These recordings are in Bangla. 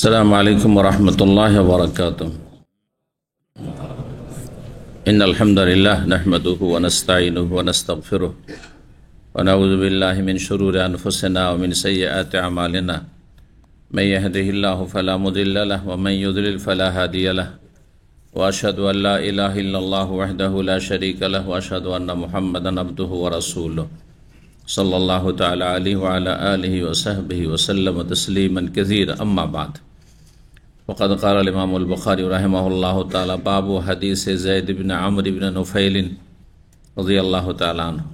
السلام عليكم ورحمة الله وبركاته. إن الحمد لله نحمده ونستعينه ونستغفره ونعوذ بالله من شرور أنفسنا ومن سيئات أعمالنا. من يهده الله فلا مضل له ومن يضلل فلا هادي له وأشهد أن لا إله إلا الله وحده لا شريك له وأشهد أن محمدا عبده ورسوله صلى الله تعالى عليه وعلى آله وصحبه وسلم تسليما كثيرا. أما بعد، وقد قال الإمام البخاري رحمه الله تعالى: باب حديث زيد بن عمرو بن نفيل رضي الله تعالى عنه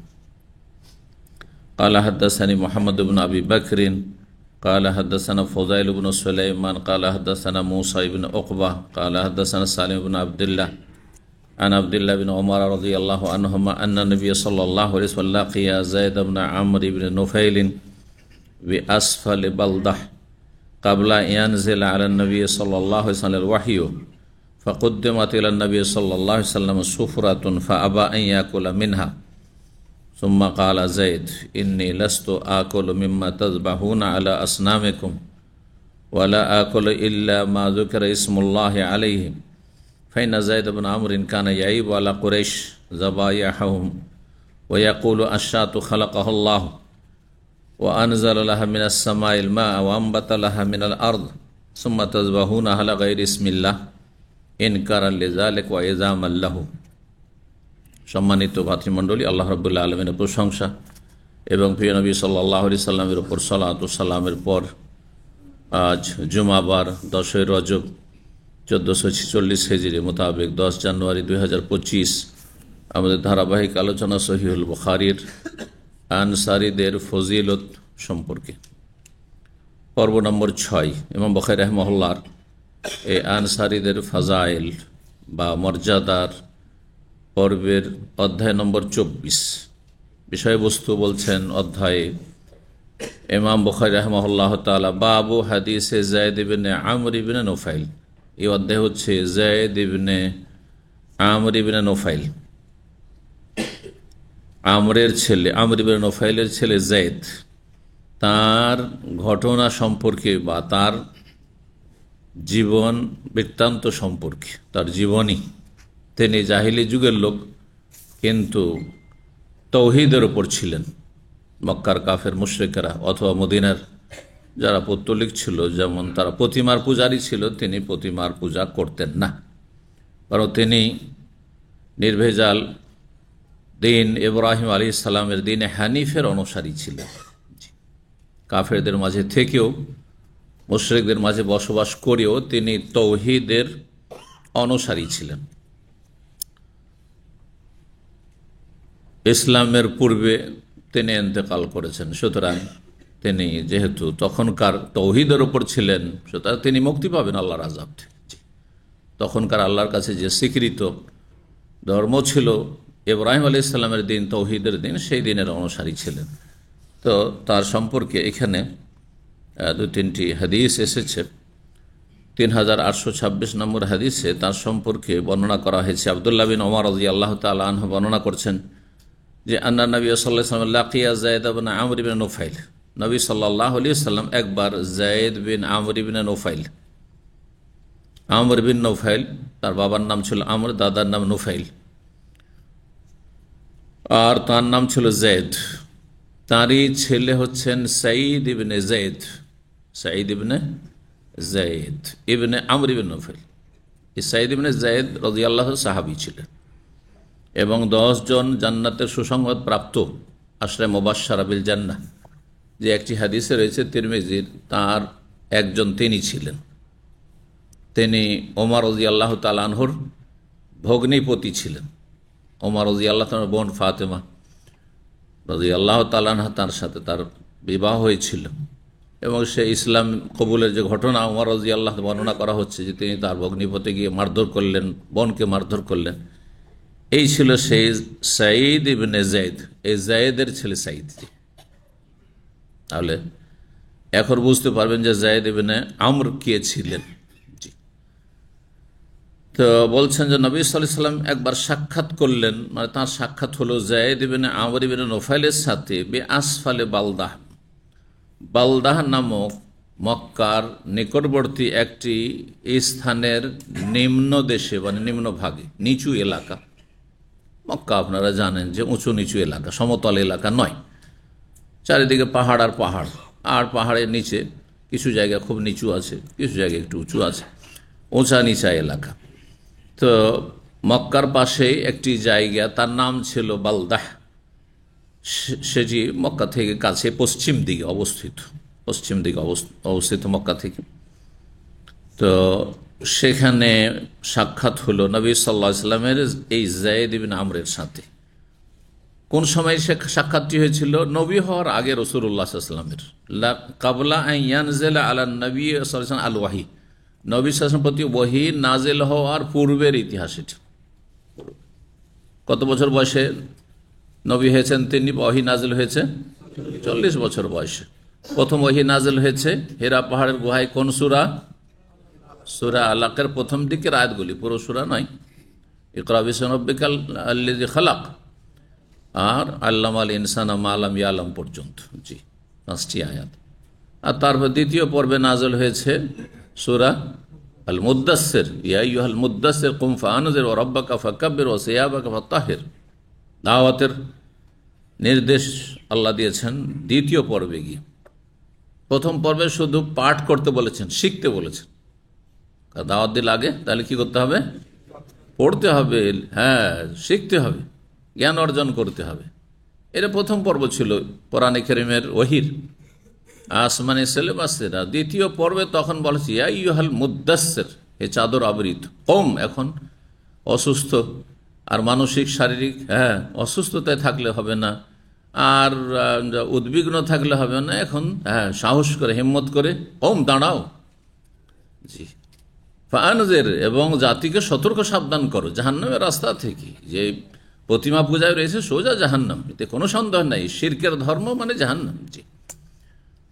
قال حدثني محمد بن أبي بكر قال حدثنا فضيل بن سليمان قال حدثنا موسى بن عقبة قال حدثنا سالم بن عبد الله عن عبد الله بن عمر رضي الله عنهما أن النبي صلى الله عليه وسلم لقي زيد بن عمرو بن نفيل بأسفل بلدة قبل أن ينزل على النبي صلى الله عليه وسلم الوحي، فقدمت إلى النبي صلى الله عليه وسلم سفرة فأبى أن يأكل منها، ثم قال زيد: إني لست آكل مما تذبحون على أصنامكم ولا آكل إلا ما ذكر اسم الله عليه، فإن زيد بن عمرو كان يعيب على قريش ذبائحهم ويقول: الشاة خلقها الله وأنزل لها من السماء الماء وأنبت لها من الأرض ثم تذبحونها على غير اسم الله إنكارا لذلك وإعظاما له। সম্মানিত ভাতৃমণ্ডলী, আল্লাহ রাব্বুল আলামিনের প্রশংসা এবং প্রিয় নবী সাল্লাল্লাহু আলাইহি সাল্লামের উপর সালাত ও সালামের পর আজ জুমাবার 10 রজব 1446 হিজরি মোতাবেক 10 জানুয়ারি 2025 আমাদের ধারাবাহিক আলোচনা সহিহুল বুখারীর আনসারীদের ফজিলত সম্পর্কে পর্ব নম্বর 6। ইমাম বুখারী রাহিমাহুল্লাহর এই আনসারীদের ফাজাইল বা মর্যাদার পর্বের অধ্যায় নম্বর 24। বিষয়বস্তু বলছেন অধ্যায়ে ইমাম বুখারী রাহিমাহুল্লাহ তাআলা বাবু হাদিসে যায়েদ ইবনে আমর ইবনে নুফাইল। এই অধ্যায় হচ্ছে যায়েদ ইবনে আমর ইবনে নুফাইল, আমরের ছেলে, আমর ইবনে নুফাইলের ছেলে যায়েদ, তার ঘটনা সম্পর্কে বা তার জীবন বৃত্তান্ত সম্পর্কে, তার জীবনী। তিনি জাহিলি যুগের লোক, কিন্তু তৌহিদের ওপর ছিলেন। মক্কার কাফের মুশরিকরা অথবা মদিনার যারা পৌত্তলিক ছিল, যেমন তারা প্রতিমার পূজারী ছিল, তিনি প্রতিমার পূজা করতেন না, কারণ তিনি নির্ভেজাল দিন ইব্রাহিম আলাইহিস সালামের দিনে হানিফের অনুসারী ছিলেন। কাফেরদের মাঝে থেকেও, মুশরিকদের মাঝে বসবাস করেও তিনি তৌহিদের অনুসারী ছিলেন। ইসলামের পূর্বে তিনি ইন্তেকাল করেছেন, সুতরাং তিনি যেহেতু তখনকার তৌহিদের ওপর ছিলেন, সুতরাং তিনি মুক্তি পাবেন আল্লাহর আযাব থেকে। তখনকার আল্লাহর কাছে যে স্বীকৃত ধর্ম ছিল ইব্রাহিম আলাইহিস সালামের দিন, তৌহিদের দিন, সেই দিনের অনুসারী ছিলেন। তো তার সম্পর্কে এখানে 2-3টি হাদিস এসেছে। 3826 নম্বর হাদিসে তার সম্পর্কে বর্ণনা করা হয়েছে। আব্দুল্লাহ বিন ওমর রাদিয়াল্লাহু তাআলা আনহু বর্ণনা করছেন যে আন্না নবী সাল্লাল্লাহু আলাইহি ওয়াসাল্লাম লাকিয়া যায়েদ ইবনে আমর ইবনে নুফাইল। নবী সাল্লাল্লাহু আলাইহি ওয়াসাল্লাম একবার যায়েদ বিন আমর ইবনে নুফাইল, আমর বিন নুফাইল, তার বাবার নাম ছিল আমর, দাদার নাম নুফাইল, আর তার নাম ছিল যায়েদ। তারই ছেলে হচ্ছেন সাঈদ ইবনে যায়েদ, সাঈদ ইবনে যায়েদ ইবনে আমর ইবনে নুফাইল। এই সাঈদ ইবনে যায়েদ রাদিয়াল্লাহু সাহাবী ছিলেন এবং 10 জন জান্নাতের সুসংবাদ প্রাপ্ত আশরে মুবাশশারা বিল জান্নাহ যে একটি হাদিসে রয়েছে তিরমিজির, তার একজন তিনি ছিলেন। তিনি ওমর রাদিয়াল্লাহু তাআলা আনহুর ভগ্নিপতি ছিলেন। ওমর রাদিয়াল্লাহু তাআলার বোন ফাতেমা রাদিয়াল্লাহু তাআলা আনহা, তার সাথে তার বিবাহ হয়েছিল এবং সে ইসলাম কবুলের যে ঘটনা ওমর রাদিয়াল্লাহু বর্ণনা করা হচ্ছে যে তিনি তার ভগ্নিপতি গিয়ে মারধর করলেন, বোনকে মারধর করলেন, এই ছিল সেই সাঈদ ইবনে যায়েদ, এই যায়েদের ছেলে সাঈদ। তাহলে এখন বুঝতে পারবেন যে যায়েদ ইবনে আমর কে ছিলেন। তো বলছেন যে নবী সাল্লাল্লাহু আলাইহি ওয়াসাল্লাম একবার সাক্ষাৎ করলেন, মানে তার সাক্ষাৎ হলো যায়েদ ইবনে আমর ইবনে নুফাইলের সাথে বে আসফালে বালদাহ, বালদাহ নামক মক্কার নিকটবর্তী একটি স্থানের নিম্ন দেশে মানে নিম্ন ভাগে, নিচু এলাকা। মক্কা আপনারা জানেন যে উঁচু নিচু এলাকা, সমতল এলাকা নয়, চারিদিকে পাহাড় আর পাহাড়, আর পাহাড়ের নিচে কিছু জায়গা খুব নিচু আছে, কিছু জায়গা একটু উঁচু আছে, উঁচা নিচা এলাকা। তো মক্কার পাশে একটি জায়গা, তার নাম ছিল বালদাহ। সেটি মক্কা থেকে কাছে পশ্চিম দিকে অবস্থিত, পশ্চিম দিকে অবস্থিত মক্কা থেকে। তো সেখানে সাক্ষাৎ হলো নবী সাল্লাল্লাহু আলাইহি ওয়াসাল্লামের এই যায়েদ ইবনে আমরের সাথে। কোন সময় সে সাক্ষাৎটি হয়েছিল? নবী হওয়ার আগে রাসূলুল্লাহ সাল্লাল্লাহু আলাইহি ওয়াসাল্লামের, কাবলা আন ইয়ানজিলা আলা নবী সাল্লাল্লাহু আলাইহি ওয়াসাল্লাম আল ওয়াহি, নবী সাল্লাল্লাহু আলাইহি ওয়াসাল্লামের প্রতি ওহী নাজিল হওয়ার পূর্বের ইতিহাস এটা। কত বছর বয়সে নবী হয়েছেন তিনি? ওহী নাজিল হয়েছে 40 বছর বয়সে। প্রথম ওহী নাজিল হয়েছে হেরা পাহাড়ের গুহায়। কোন সূরা? সূরা আলাকের প্রথম দিকের আয়াতগুলি, পুরো সূরা নয়। ইকরা বিসমি রাব্বিকাল আল্লাযী খালাক আর আল্লামাল ইনসানা মা লাম ইয়ালাম পর্যন্ত, জি 5টি আয়াত। আর তারপর দ্বিতীয় পর্বে নাজল হয়েছে সূরা আল মুদ্দাসসির, ইয়া আইয়ুহাল মুদ্দাসসির কুম ফাআনজির ওয়া রাব্বাকা ফাকাব্বির ওয়া সিয়াবাকা ফাতাহির। দাওয়াতের নির্দেশ আল্লাহ দিয়েছেন দ্বিতীয় পর্বে গিয়ে। প্রথম পর্বে শুধু পাঠ করতে বলেছেন, শিখতে বলেছেন। দাওয়াত দিলে আগে তাহলে কি করতে হবে? পড়তে হবে, হ্যাঁ শিখতে হবে, জ্ঞান অর্জন করতে হবে। এটা প্রথম পর্ব ছিল কোরআনে কারীমের ওহীর আসমানি সিলেবাসের। দ্বিতীয় পর্বে তখন বলেছে ইয়া আইয়ুহাল মুদ্দাসসির, হে চাদর আবৃত কম। এখন অসুস্থ আর মানসিক শারীরিক অসুস্থতায় থাকলে হবে না, আর উদ্বিগ্ন থাকলে হবে না। এখন সাহস করে হিম্মত করে কম দাঁড়াও, জি ফাআনজির, এবং জাতিকে সতর্ক সাবধান করো জাহান্নামের রাস্তা থেকে। যে প্রতিমা পূজায় রয়েছে সোজা জাহান্নাম, এতে কোনো সন্দেহ নাই। শিরকের ধর্ম মানে জাহান্নাম। জি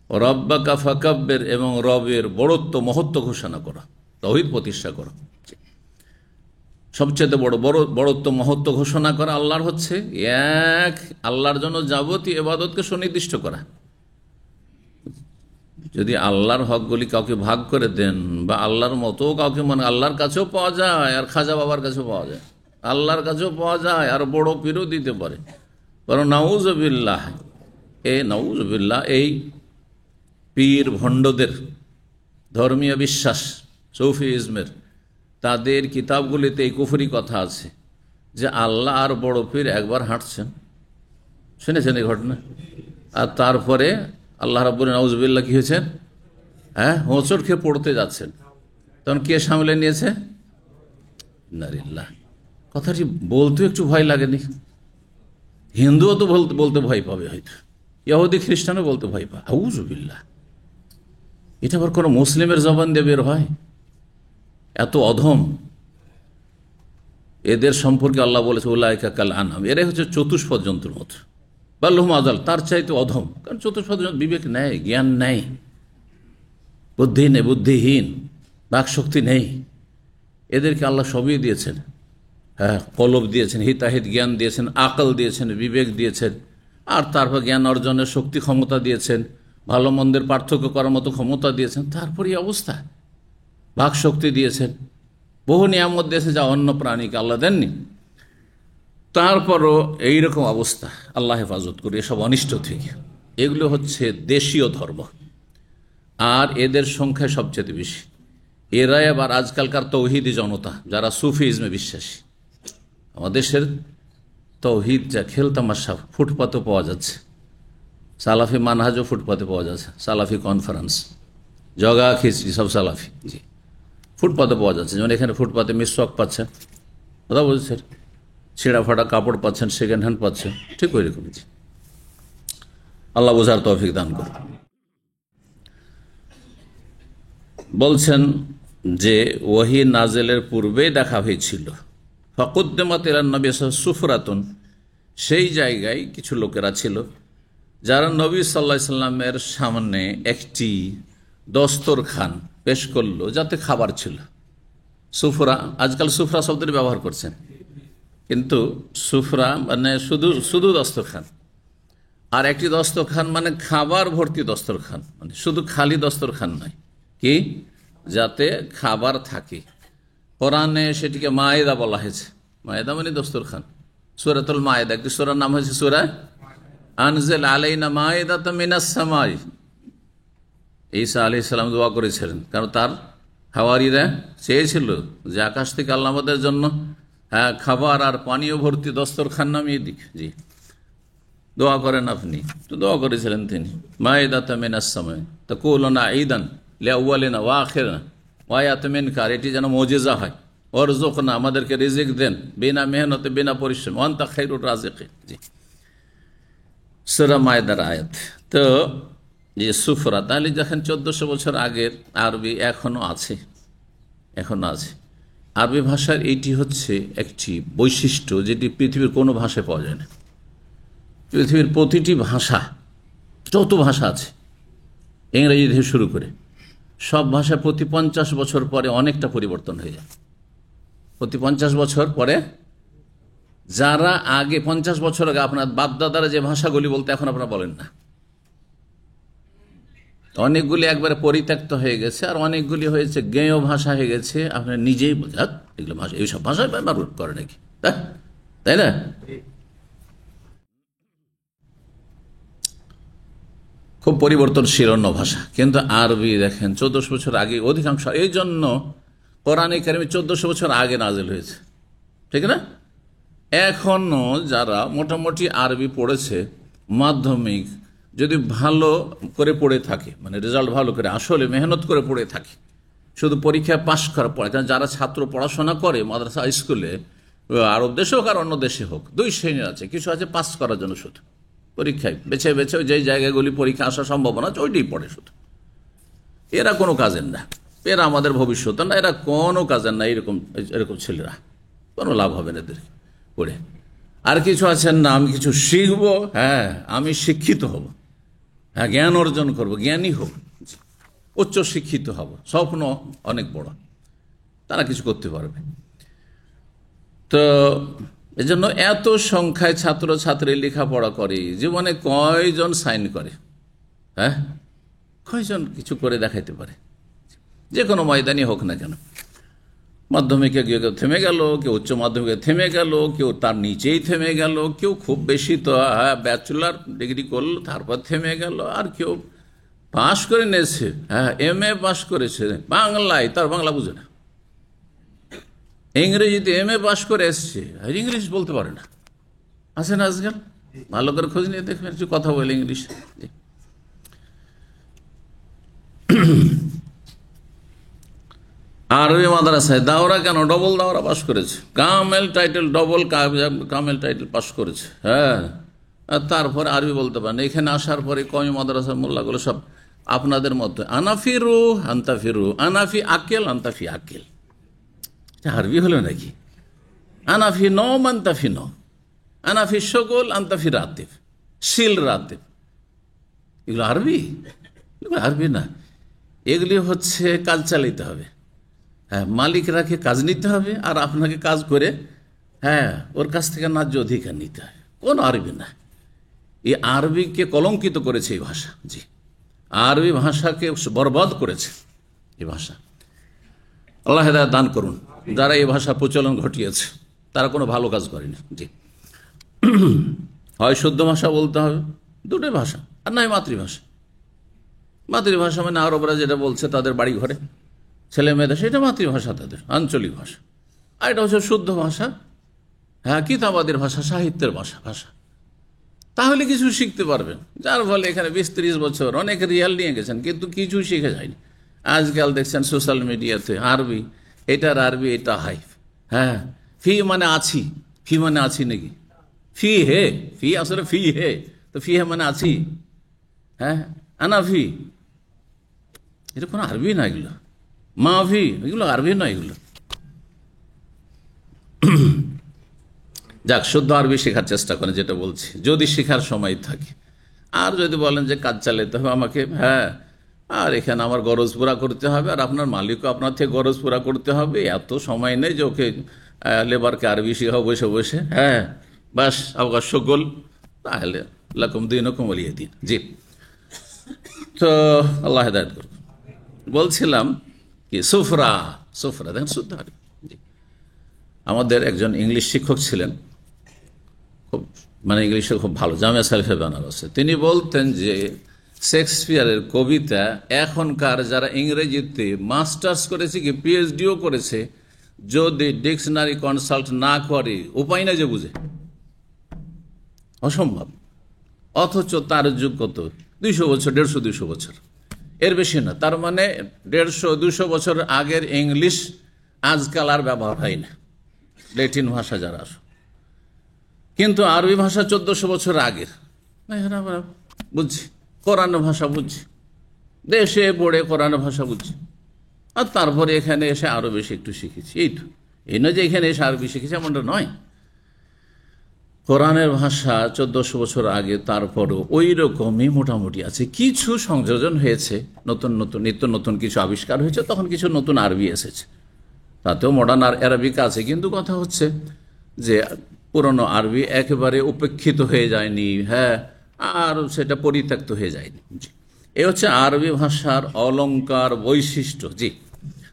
রব্বাকা ফাকাব্বির, এবং রবের বড়ত্ব মহত্ব ঘোষণা করা, তাওহীদ প্রতিষ্ঠা করা। সবচেয়ে বড় বড়ত্ব মহত্ব ঘোষণা করা আল্লাহর হচ্ছে এক, আল্লাহর জন্য যাবতীয় ইবাদতকে সুনির্দিষ্ট করা। যদি আল্লাহর হকগুলি কাউকে ভাগ করে দেন, বা আল্লাহর মতো কাউকে মানে আল্লাহর কাছেও পাওয়া যায় আর খাজা বাবার কাছেও পাওয়া যায়, আল্লাহর কাছেও পাওয়া যায় আর বড় পীরও দিতে পারে। কারণ নাউজুবিল্লাহ, নাউজুবিল্লাহ, এই পীর ভণ্ডদের ধর্মীয় বিশ্বাস সৌফিজমের, তাদের কিতাবগুলিতে এই কুফরি কথা আছে যে আল্লাহ আর বড় পীর একবার হাঁটছেন, শুনেছেন এই ঘটনা? আর তারপরে আল্লাহ রাব্বুল নাউজুবিল্লাহ কি হয়েছেন? হোঁচট খেয়ে পড়তে যাচ্ছেন, তখন কে সামলে নিয়েছে? নারিল্লাহ। কথাটি বলতে একটু ভয় লাগেনি? হিন্দুও তো বলতে ভয় পাবে, হয়তো ইহুদি খ্রিস্টানও বলতে ভয় পায়। আউযুবিল্লাহ, এটা আবার কোনো মুসলিমের জবান দিয়ে বের হয়? এত অধম এদের সম্পর্কে আল্লাহ বলেছে উলাইকা কাল আনআম, এরাই হচ্ছে চতুষ্পদ জন্তুর মতো, বাল হুম আযাল, তার চাইতে অধম। কারণ চতুষ্পদ বিবেক নেই, জ্ঞান নেই, বুদ্ধি নেই, বুদ্ধিহীন, বাক শক্তি নেই। এদেরকে আল্লাহ সবই দিয়েছেন, কলব দিয়েছেন, হিতাহিত জ্ঞান দিয়েছেন, আকল দিয়েছেন, বিবেক দিয়েছেন, আর তারপর জ্ঞান অর্জনের শক্তি ক্ষমতা দিয়েছেন, ভালো মন্দের পার্থক্য করার মতো ক্ষমতা দিয়েছেন। তারপরে অবস্থা, বাক শক্তি দিয়েছেন, বহু নিয়ামত দিয়েছে যা অন্য প্রাণীকে আল্লাহ দেননি। তারপরও এইরকম অবস্থা, আল্লাহ হেফাজত করি এসব অনিষ্ট থেকে। এগুলো হচ্ছে দেশীয় ধর্ম, আর এদের সংখ্যা সবচেয়ে বেশি। এরাই আবার আজকালকার তৌহিদি জনতা, যারা সুফিজমে বিশ্বাসী। আমাদের দেশের তৌহিদ যা খেলতামাশা ফুটপাতে পাওয়া যাচ্ছে, সালাফি মানহাজও ফুটপাতে পাওয়া যাচ্ছে, সালাফি কনফারেন্স, জগা খিচড়ি সব সালাফি, জি ফুটপাতে পাওয়া যাচ্ছে। যেমন এখানে ফুটপাতে মিসওয়াক পাচ্ছেন, কথা বলছেন, ছেঁড়া ফাটা কাপড় পাচ্ছেন, সেকেন্ড হ্যান্ড পাচ্ছেন, ঠিক ওই রকম। আল্লাহ বোঝার তৌফিক দান করুন। বলছেন যে ওহী নাজেলের পূর্বে দেখা হয়েছিল, ফাকুদ্দিমাত ইলান নবী সুফরাতুন, সেই জায়গায় কিছু লোকেরা ছিল যারা নবী সাল্লাল্লাহু আলাইহি সাল্লামের সামনে একটি দস্তরখান পেশ করলো, যাতে খাবার ছিল। সুফরা, আজকাল সুফরা শব্দের ব্যবহার করছেন, কিন্তু সুফরা মানে শুধু দস্তরখান। আর একটি দস্তরখান মানে খাবার ভর্তি দস্তরখান, মানে শুধু খালি দস্তরখান নয়, কি যাতে খাবার থাকে। কোরআনে সেটিকে মায়েদা বলা হয়েছে। মায়েদা মানে দস্তরখান। সূরাতুল মায়েদা, একটি সূরার নাম হয়েছে সূরা আনজিল আলাইনা মায়েদাতাম মিনাস সামাই। ঈসা আলাইহিস সালাম দোয়া করেছিলেন, কারণ তার হাওয়ারীরা চেয়েছিল যে আকাশ থেকে আল্লাহ আমাদের জন্য খাবার আর পানীয় ভর্তি দস্তরখান নামিয়ে দিক। জি, দোয়া করেন আপনি, তো দোয়া করেছিলেন তিনি। মায়েদাতাম মিনাস সামাই তাকুলুনা ঈদান লিআউয়ালিনা ওয়া আখিরিনা ওয়া আয়াতুম মিনকা, এটি যেন মুজিজা হয়। ওয়ারযুকনা, আমাদেরকে রিজিক দেন, বিনা মেহনতে, বিনা পরিশ্রম। ওয়া আনতা খায়রুর রাজিকিন। জি, সূরা মায়েদার আয়াত। তো যে সুফরা, তাহলে দেখেন 1400 বছর আগের আরবি এখনো আছে, এখনো আছে। আরবি ভাষার এইটি হচ্ছে একটি বৈশিষ্ট্য যেটি পৃথিবীর কোনো ভাষায় পাওয়া যায় না। পৃথিবীর প্রতিটি ভাষা, যত ভাষা আছে ইংরেজি থেকে শুরু করে সব ভাষা প্রতি 50 বছর পরে অনেকটা পরিবর্তন হয়ে যায়। প্রতি 50 বছর পরে, যারা আগে 50 বছর আগে আপনার বাপদাদারা যে ভাষাগুলি বলতে এখন আপনারা বলেন না, অনেকগুলি একবারে পরিত্যক্ত হয়ে গেছে, আর অনেকগুলি হয়েছে গেয় ভাষা হয়ে গেছে। আপনার নিজেই বোঝান এগুলো ভাষা, এইসব ভাষায় ব্যবহার করে নাকি, তাই না? খুব পরিবর্তনশীল অন্য ভাষা। কিন্তু আরবি দেখেন 1400 বছর আগে অধিকাংশ, এই জন্য কোরআনে কারিমে 1400 বছর আগে নাজিল হয়েছে, ঠিক না? এখনো যারা মোটামুটি আরবি পড়েছে, মাধ্যমিক যদি ভালো করে পড়ে থাকে, মানে রেজাল্ট ভালো করে, আসলে মেহনত করে পড়ে থাকে, শুধু পরীক্ষায় পাশ করা পড়ে। কারণ যারা ছাত্র পড়াশোনা করে মাদ্রাসা স্কুলে, আরব দেশে হোক আর অন্য দেশে হোক, দুই শ্রেণীর আছে। কিছু আছে পাস করার জন্য, শুধু পরীক্ষায় বেছে বেছে যেই জায়গাগুলি পরীক্ষা আসার সম্ভাবনা আছে ওইটাই পড়ে শুধু। এরা কোনো কাজের না, এরা আমাদের ভবিষ্যৎ না, এরা কোনো কাজের না। এরকম এরকম ছেলেরা কোনো লাভ হবে না এদের পড়ে। আর কিছু আছেন না, আমি কিছু শিখবো, আমি শিক্ষিত হব, জ্ঞান অর্জন করব, জ্ঞানী হব, উচ্চ শিক্ষিত হব, স্বপ্ন অনেক বড়, তারা কিছু করতে পারবে। তো এজন্য এত সংখ্যায় ছাত্র ছাত্রী লেখাপড়া করে, জীবনে কয়জন সাইন করে, কয়জন কিছু করে দেখাইতে পারে, যে কোনো ময়দানই হোক না কেন। মাধ্যমিকে গিয়ে কেউ থেমে গেল, কেউ উচ্চ মাধ্যমিকে থেমে গেল, কেউ তার নিচেই থেমে গেল, কেউ খুব বেশি তো ব্যাচেলর ডিগ্রি করলো তারপর থেমে গেল, আর কেউ পাশ করে নিয়েছে, MA পাশ করেছে বাংলায়, তার বাংলা বুঝে না। ইংরেজিতে MA পাশ করে এসছে, আর ইংলিশ বলতে পারে না। আছে না আজকাল? ভালো করে খোঁজ নিয়ে দেখবেন, একটু কথা বলে ইংলিশ। আরবি মাদ্রাসায় দাওরা কেন ডবল দাওরা পাশ করেছে, কামেল টাইটেল, ডবল কামেল টাইটেল পাশ করেছে, আর তারপরে আরবি বলতে পারেন। এখানে আসার পরে কমি মাদ্রাসার মোল্লাগুলো সব আপনাদের মতো, আনাফিরু আন্তাফিরু, আনাফি আকেল আন্তাফি আকেল। আরবি হলো নাকি? আনাফি নম আন্তাফি নম, আনাফি সকল আন্তাফি রাতিফ, শিল রাতিফ, এগুলো আরবি? আরবি না, এগুলি হচ্ছে কাজ চালাইতে হবে। মালিকরাকে কাজ নিতে হবে, আর আপনাকে কাজ করে ওর কাছ থেকে ন্যায্য অধিকার নিতে হবে। কোন আরবি না, এই আরবিকে কলঙ্কিত করেছে এই ভাষা। জি, আরবি ভাষাকে বরবাদ করেছে এই ভাষা। আল্লাহ হেদায়েত দান করুন। যারা এই ভাষা প্রচলন ঘটিয়েছে তারা কোনো ভালো কাজ করেনি। জি, হয় শুদ্ধ ভাষা বলতে হবে, দুটোই ভাষা, আর নয় মাতৃভাষা। মাতৃভাষা মানে আরবরা যেটা বলছে তাদের বাড়ি ঘরে ছেলে মেয়েদের, সেটা মাতৃভাষা, তাদের আঞ্চলিক ভাষা। আর এটা হচ্ছে শুদ্ধ ভাষা, কিতাবাদের ভাষা, সাহিত্যের ভাষা। তাহলে কিছু শিখতে পারবেন। যার ফলে এখানে 20-30 বছর অনেক রিয়াল নিয়ে গেছেন, কিন্তু কিছু শিখে যায়নি। আজকাল দেখছেন সোশ্যাল মিডিয়াতে আরবি, এটার আরবি এটা হাই, ফি মানে আছি, ফি মানে আছি নাকি? ফি হে, ফি আসলে ফি হে, তো ফি হে মানে আছি, আনাফি, এটা কোনো আরবি না, এগুলো মাফি, এগুলো আরবি নয় এগুলো। যাক, শুদ্ধ আরবি শেখার চেষ্টা করেন, যেটা বলছি, যদি শেখার সময় থাকে। আর যদি বলেন যে কাজ চালাতে হবে আমাকে, আর এখানে আমার গরজ পুরা করতে হবে, আর আপনার মালিকও আপনার থেকে গরজ পুরা করতে হবে, এত সময় নেই যে ওকে লেবারকে আরবি শেখাও বসে বসে, বাস অবকাশ সকল, তাহলে লাকুম দীনুকুম ওয়ালিয়া দীন। জি, তো আল্লাহ হেদায়েত করুন। বলছিলাম কি, সুফরা, সুফরা দেখেন শুদ্ধ আরবি। জি, আমাদের একজন ইংলিশ শিক্ষক ছিলেন, খুব মানে ইংলিশে খুব ভালো, জামিয়া শরীফে বেনারসে। তিনি বলতেন যে শেক্সপিয়ারের কবিতা এখনকার যারা ইংরেজিতে মাস্টার্স করেছে কি পিএইচডিও করেছে, যদি ডিকশনারি কনসাল্ট না করে উপায় না যে বুঝে, অসম্ভব। অথচ তার যুগ কত, 200 বছর, 150-200 বছর, এর বেশি না। তার মানে 150-200 বছর আগের ইংলিশ আজকাল আর ব্যবহার হয় না, ল্যাটিন ভাষা যারা আসো। কিন্তু আরবি ভাষা 1400 বছর আগের, আমরা বুঝছি, কোরআন ভাষা বুঝছি, দেশে পড়ে কোরআন ভাষা বুঝছি, আর তারপরে এখানে এসে আরো বেশি একটু শিখেছি। এই তো, এই নয় যে এখানে এসে আরবি শিখেছি এমনটা নয়। কোরআনের ভাষা 1400 বছর আগে, তারপরও ওই রকমই মোটামুটি আছে। কিছু সংযোজন হয়েছে, নতুন নতুন নিত্য নতুন কিছু আবিষ্কার হয়েছে, তখন কিছু নতুন আরবি এসেছে, তাতেও মডার্ন অ্যারাবিক আছে। কিন্তু কথা হচ্ছে যে পুরনো আরবি একেবারে উপেক্ষিত হয়ে যায়নি, হ্যাঁ, আর সেটা পরিত্যক্ত হয়ে যায়নি। জি, এ হচ্ছে আরবি ভাষার অলংকার বৈশিষ্ট্য, জি,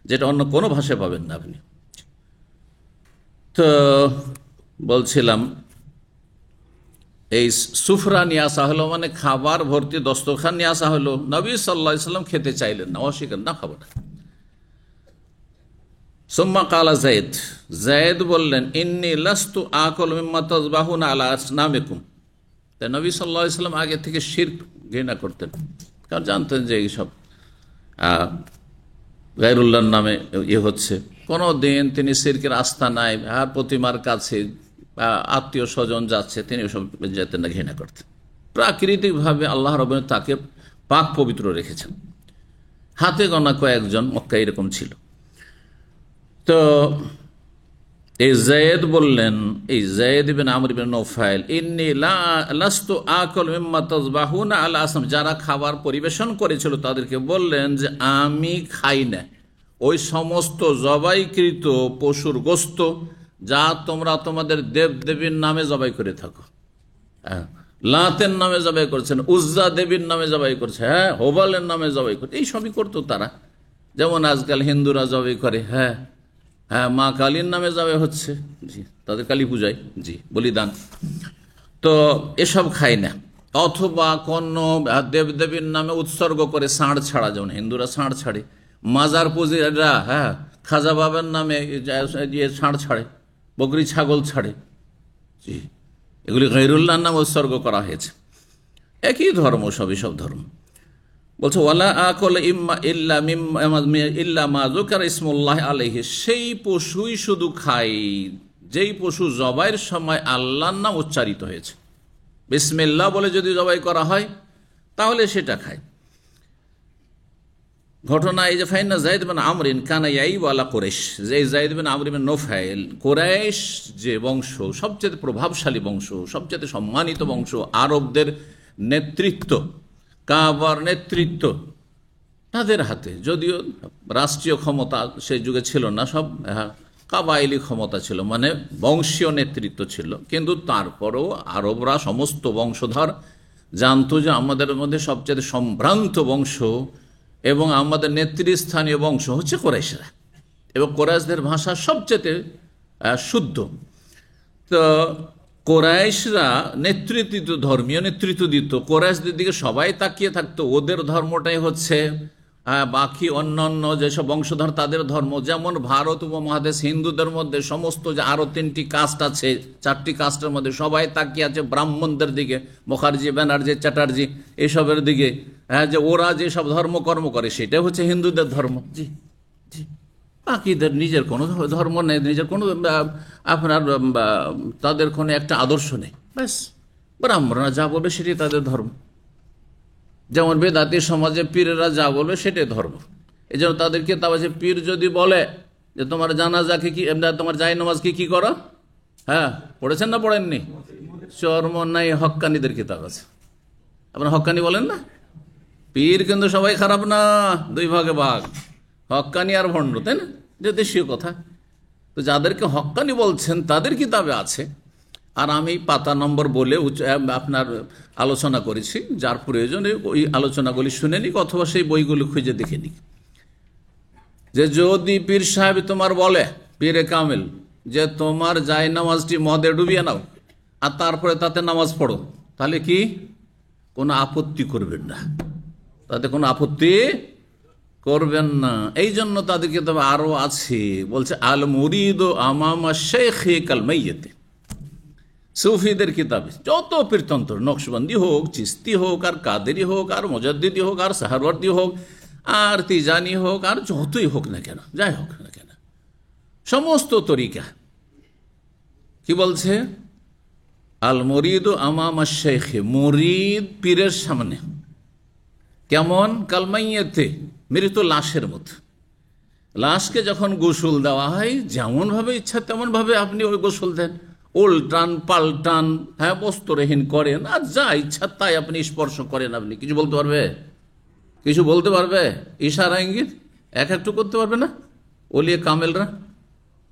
যেটা অন্য কোনো ভাষায় পাবেন না আপনি। তো বলছিলাম, এই সুফরা নিয়ে আসা হলো, মানে খাবার ভর্তি দস্তরখান নিয়ে আসা হলো। নবী সাল্লাল্লাহু আলাইহি ওয়াসাল্লাম খেতে চাইলেন না, অস্বীকার, না খাবো না। সুম্মা কালা যায়েদ, যায়েদ বললেন, ইন্নী লাস্তু আকুল মিম্মা তাযবাহুনা আলা আসনামিকুম। তাই নবী সাল্লাল্লাহু আলাইহি ওয়াসাল্লাম আগে থেকে শিরক ঘৃণা করতেন, কারণ জানতেন যে এইসব গায়রুল্লাহর নামে ইয়ে হচ্ছে। কোনো দিন তিনি শিরকের আস্তানায় আর প্রতিমার কাছে আত্মীয় স্বজন যাচ্ছে, তিনি ওসব যেতেন না, ঘৃণা করতেন। প্রাকৃতিকভাবে আল্লাহ রাব্বুল তাকে পাক পবিত্র রেখেছেন। হাতে গোনা কয়েকজন মক্কা এরকম ছিল। তো এই যায়েদ বললেন, এই যায়েদ ইবনে আমর ইবনে নৌফাইল, ইন্নী লাস্তু আকুল মিম্মা তাযবাহুনা আলা আসনাম, যারা খাবার পরিবেশন করেছিল তাদেরকে বললেন যে আমি খাই না ওই সমস্ত জবাইকৃত পশুর গোস্ত যা তোমরা তোমাদের দেব দেবীর নামে জবাই করে থাকো। লাতের নামে জবাই করছেন, উজ্জা দেবীর নামে জবাই করছে, হ্যাঁ, হোবালের নামে জবাই করছে, এই সবই করতো তারা। যেমন আজকাল হিন্দুরা জবাই করে, হ্যাঁ হ্যাঁ, মা কালীর নামে জবাই হচ্ছে, জি, তাদের কালী পূজায়, জি, বলিদান। তো এসব খায় না। অথবা কোন দেবদেবীর নামে উৎসর্গ করে ষাঁড় ছাড়া, যেমন হিন্দুরা ষাঁড় ছাড়ে, মাজার পুজিরা, হ্যাঁ, খাজা বাবার নামে ষাঁড় ছাড়ে, বকরি ছাগল ছাড়ে, জি, এগুলি গায়রুল্লাহর নামে উৎসর্গ করা হয়েছে। একই ধর্ম, সবই সব ধর্ম। বলছে ওয়ালা আকল ইল্লা মা যুকিরা ইসমুল্লাহ আলাইহি, সেই পশুই শুধু খাই যেই পশু জবাইয়ের সময় আল্লাহর নাম উচ্চারিত হয়েছে। বিসমিল্লাহ বলে যদি জবাই করা হয় তাহলে সেটা খায়। ঘটনা এই যে ফাইনা যায়েদ বিন আমরিন কানা ইয়াইওয়ালা কুরাইশ, যে যায়েদ বিন আমর বিন নৌফাইল কুরাইশ যে বংশ, সবচেয়ে প্রভাবশালী বংশ, সবচেয়ে সম্মানিত বংশ, আরবদের নেতৃত্ব, কাবার নেতৃত্ব তাদের হাতে। যদিও রাষ্ট্রীয় ক্ষমতা সেই যুগে ছিল না, সব কাবাইলি ক্ষমতা ছিল, মানে বংশীয় নেতৃত্ব ছিল। কিন্তু তারপরেও আরবরা সমস্ত বংশধর জানতো যে আমাদের মধ্যে সবচেয়ে সম্ভ্রান্ত বংশ এবং আমাদের নেতৃস্থানীয় বংশ হচ্ছে কোরাইশরা, এবং কোরাইশদের ভাষা সবচেয়ে শুদ্ধ। তো কোরাইশরা নেতৃত্ব দিত, ধর্মীয় নেতৃত্ব দিত, কোরাইশদের দিকে সবাই তাকিয়ে থাকতো। ওদের ধর্মটাই হচ্ছে বাকি অন্যান্য যেসব বংশধর তাদের ধর্ম। যেমন ভারত উপমহাদেশ হিন্দুদের মধ্যে সমস্ত যে আরো 3টি কাস্ট আছে, 4টি কাস্টের মধ্যে সবাই তাকিয়ে আছে ব্রাহ্মণদের দিকে, মুখার্জি, ব্যানার্জি, চ্যাটার্জি এসবের দিকে, হ্যাঁ, যে ওরা যে সব ধর্মকর্ম করে সেটা হচ্ছে হিন্দুদের ধর্ম। জি জি, বাকিদের নিজের কোনো ধর্ম নেই, নিজের কোনো আপনার তাদের কোনো একটা আদর্শ নেই, ব্যাস ব্রাহ্মণরা যা বলবে সেটাই তাদের ধর্ম। যেমন বেদাতি সমাজে পীরেরা যা বলবে সেটাই ধর্ম। এই জন্য তাদের কিতাব আছে, পীর যদি বলে যে তোমার জানাজাকে কি, তোমার জায় নামাজকে কি করো, হ্যাঁ, পড়েছেন না পড়েননি? চর্ম নাই হক্কানিদের কিতাব আছে। আপনার হক্কানি বলেন না? পীর কিন্তু সবাই খারাপ না, 2 ভাগে ভাগ, হক্কানি আর ভণ্ড, তাই না? যে দেশীয় কথা। তো যাদেরকে হক্কানি বলছেন তাদের কিতাবে আছে আর আমি পাতা নম্বর বলে আপনার আলোচনা করেছি, যার প্রয়োজনে ওই আলোচনাগুলি শুনে নিক অথবা সেই বইগুলো খুঁজে দেখে নিক। যে যদি পীর সাহেব তোমার বলে, পীরে কামেল, যে তোমার যায় নামাজটি মদে ডুবিয়ে নাও আর তারপরে তাতে নামাজ পড়ো, তাহলে কি কোনো আপত্তি করবেন না, তাতে কোনো আপত্তি করবেন না। এই জন্য তাদেরকে তবে আরো আছে, বলছে আল মুরিদ আমামা শেখে কাল মাইয়িতে। সুফিদের কিতাবে যত পীরতন্ত্র, নকশবন্দি হোক, চিস্তি হোক, আর কাদেরি হোক, আর মুজাদ্দিদি হোক, আর সাহারওয়ার্দী হোক, আর তিজানি হোক, আর যতই হোক না কেন, যাই হোক না কেন, সমস্ত তরিকা কি বলছে? আল মুরিদ আমামা শেখে, মুরিদ পীরের সামনে কেমন? কালমাইয়াতে, মৃত লাশের মতো। লাশকে যখন গোসল দেওয়া হয়, যেমন ভাবে ইচ্ছা তেমন ভাবে আপনি ওই গোসল দেন, উল্টান পাল্টান, হ্যাঁ, বস্ত্রহীন করেন, আর যা ইচ্ছা তাই আপনি স্পর্শ করেন। আপনি কিছু বলতে পারবে? কিছু বলতে পারবে? ইশারা ইঙ্গিত এক একটু করতে পারবে না? ওলিয়ে কামেলরা,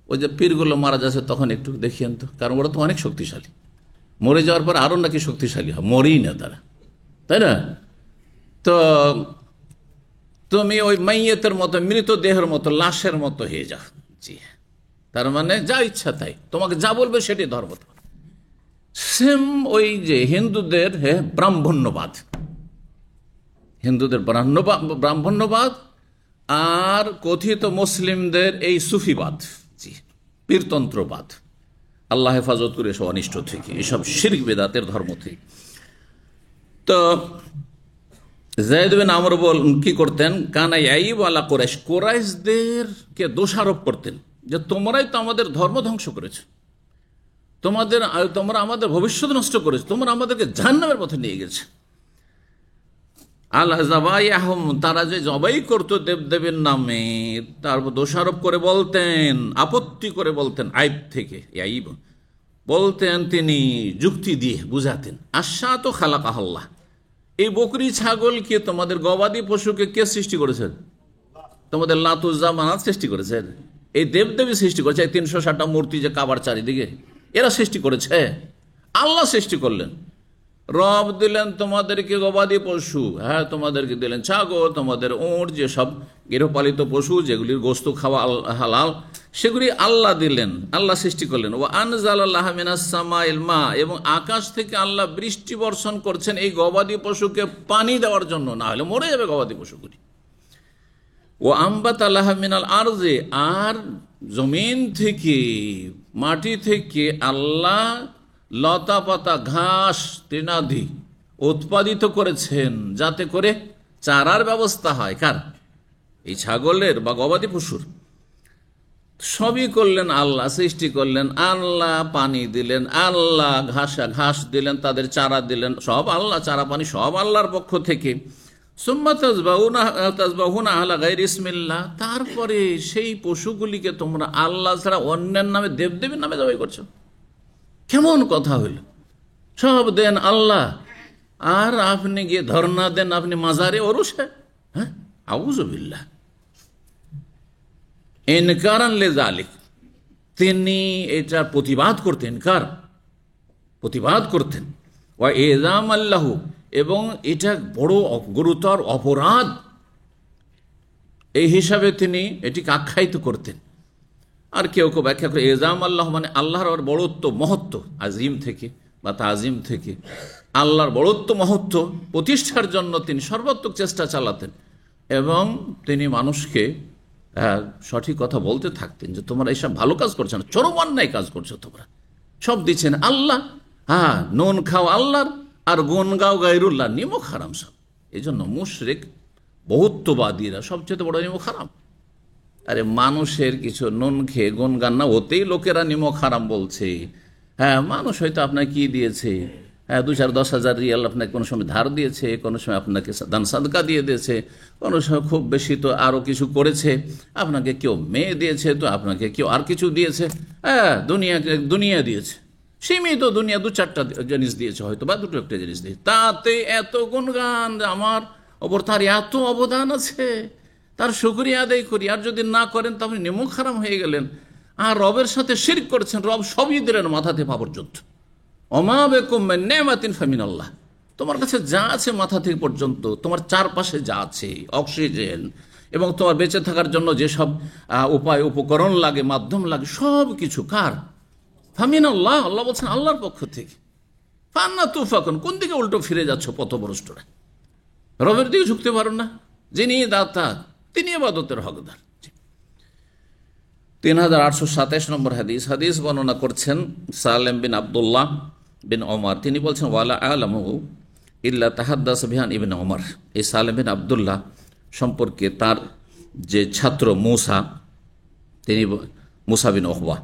ওই যে পীরগুলো মারা যাচ্ছে তখন একটু দেখিয়েন তো, কারণ ওরা তো অনেক শক্তিশালী, মরে যাওয়ার পর আরো নাকি শক্তিশালী হয়, মরেই না তারা, তাই না? তো তুমি ওই মাইয়েতের মতো, মৃত দেহের মতো, লাশের মতো হয়ে যাও। জি, তার মানে যা ইচ্ছা তাই, তোমাকে যা বলবে সেটাই ধর্ম। সেম ওই যে হিন্দুদের ব্রাহ্মণ্যবাদ, হিন্দুদের ব্রাহ্মণ্যবাদ, আর কথিত মুসলিমদের এই সুফিবাদ, জি, পীরতন্ত্রবাদ, আল্লাহ হেফাজত করে এসব অনিষ্ট থেকে, এসব শিরক বেদাতের ধর্ম থেকে। তো যায়েদ বিন আমর কি করতেন? কানা ইয়াইব আলা কুরাইশ, কুরাইশদেরকে দোষারোপ করতেন যে তোমরাই তো আমাদের ধর্ম ধ্বংস করেছো, তোমরা আমাদের ভবিষ্যৎ নষ্ট করেছো, তোমরা আমাদেরকে জাহান্নামের পথে নিয়ে গেছে। আল্লাহ জাবাইয়াহুম, তারা যে জবাই করতো দেবদেবের নামে, তারপর দোষারোপ করে বলতেন, আপত্তি করে বলতেন, আইব থেকে ইয়াইব বলতেন, তিনি যুক্তি দিয়ে বুঝাতেন। আশা তো খালাকাহ আল্লাহ, এই বকরি ছাগলকে, তোমাদের গবাদি পশুকে কে সৃষ্টি করেছেন? তোমাদের লাতুজ্জা মানাত সৃষ্টি করেছেন, এই দেবদেবী সৃষ্টি করেছে, এই 360টা মূর্তি যে কাবার চারিদিকে, এরা সৃষ্টি করেছে? আল্লাহ সৃষ্টি করলেন। রব দিলেন তোমাদেরকে গবাদি পশু, হ্যাঁ, তোমাদেরকে দিলেন ছাগল, তোমাদের উট, যেসব গৃহপালিত পশু যেগুলির গোস্ত খাওয়া হালাল, সেগুলি আল্লাহ দিলেন, আল্লাহ সৃষ্টি করলেন। ও আনজালাল্লাহু মিনাস সামাইল মা, এবং আকাশ থেকে আল্লাহ বৃষ্টি বর্ষণ করছেন এই গবাদি পশুকে পানি দেওয়ার জন্য, না হলে মরে যাবে গবাদি পশুগুলি। ও আম্বাতাল্লাহু মিনাল আরজে, আর জমিন থেকে, মাটি থেকে আল্লাহ লতা পাতা, ঘাস, তৃণাদি উৎপাদিত করেছেন, যাতে করে চারার ব্যবস্থা হয়। কার? এই ছাগলের বা গবাদি পশুর। সবই করলেন আল্লাহ, সৃষ্টি করলেন আল্লাহ, পানি দিলেন আল্লাহ, ঘাস দিলেন, তাদের চারা দিলেন, সব আল্লাহ, চারা পানি সব আল্লাহর পক্ষ থেকে। সুম্মা তাযবাহুনা আলা গায়রি ইসমিল্লাহ, তারপরে সেই পশুগুলিকে তোমরা আল্লাহ ছাড়া অন্যের নামে, দেবদেবীর নামে জবাই করছো। কেমন কথা হইল? সব দেন আল্লাহ, আর আপনি গিয়ে ধর্ণা দেন আপনি মাজারে ওরসে। হ্যাঁ, আউযুবিল্লাহ। ইনকারান লিযালিক, তিনি এটা প্রতিবাদ করতেন, প্রতিবাদ করতেন। ওয়া ইযাম আল্লাহু, এবং এটা বড় গুরুতর অপরাধ এই হিসাবে তিনি এটিকে আখ্যায়িত করতেন। আর কেউ কেউ ব্যাখ্যা করে এজাম আল্লাহ মানে আল্লাহর বড়ত্ব, মহত্ব, আজিম থেকে বা তাজিম থেকে আল্লাহর বড়ত্ব, মহত্ব প্রতিষ্ঠার জন্য তিনি সর্বাত্মক চেষ্টা চালাতেন, এবং তিনি মানুষকে সঠিক কথা বলতে থাকতেন যে তোমরা এইসব ভালো কাজ করছো না, চরম অন্যায় কাজ করছো, তোমরা সব দিচ্ছেন আল্লাহ, হ্যাঁ, নুন খাও আল্লাহর আর গুন গাও গায়রুল্লাহ, নিমক হারাম সব। এই জন্য মুশরিক বহুত্ববাদীরা সবচেয়ে বড় নিমক হারাম। আরে মানুষের কিছু নুন খেয়ে গুনগান না হতেই লোকেরা নিমক হারাম বলছে। হ্যাঁ, মানুষ হয়তো আপনাকে কি দিয়েছে, হ্যাঁ, 2-4-10,000 রিয়াল আপনাকে কোনো সময় ধার দিয়েছে, কোনো সময় আপনাকে দান সাদকা দিয়ে দিয়েছে, কোনো সময় খুব বেশি তো আরও কিছু করেছে, আপনাকে কেউ মেয়ে দিয়েছে, তো আপনাকে কেউ আর কিছু দিয়েছে, হ্যাঁ, দুনিয়া দিয়েছে, সীমিত দুনিয়া 2-4টা জিনিস দিয়েছে হয়তো, বা 2-1টা জিনিস দিয়েছে, তাতে এত গুণগান, আমার ওপর তার এত অবদান আছে, তার শুকরিয়া আদায় করি। আর যদি না করেন তাহলে নিমক হারাম হয়ে গেলেন, আর রবের সাথে শিরক করছেন, রব সবই দিলেন মাথাতে পর্যন্ত। ওমা বিকুম মিন নি'মাতিন ফামিনাল্লাহ, তোমার কাছে যা আছে মাথা থেকে পর্যন্ত, তোমার চারপাশে যা আছে, অক্সিজেন এবং তোমার বেঁচে থাকার জন্য যেসব উপায় উপকরণ লাগে, মাধ্যম লাগে, সব কিছু কার? ফামিনাল্লাহ, আল্লাহ বলছেন আল্লাহর পক্ষ থেকে। ফান্না তুফাকুন, কোন দিকে উল্টো ফিরে যাচ্ছ পথভ্রষ্টরা? রবের দিকে ঝুঁকতে পারো না? যিনি দাতা, তিনি ইবাদতের হকদার। 3827 নম্বর হাদিস বর্ণনা করছেন সালেম বিন আব্দুল্লাহ বিন ওমর। তিনি বলছেন ওয়ালা আলামু ইল্লা তাহাদ্দাস বিহান ইবনে ওমর। এই সালেম বিন আব্দুল্লাহ সম্পর্কে তার যে ছাত্র মুসা, তিনি মুসা বিন ওকবা,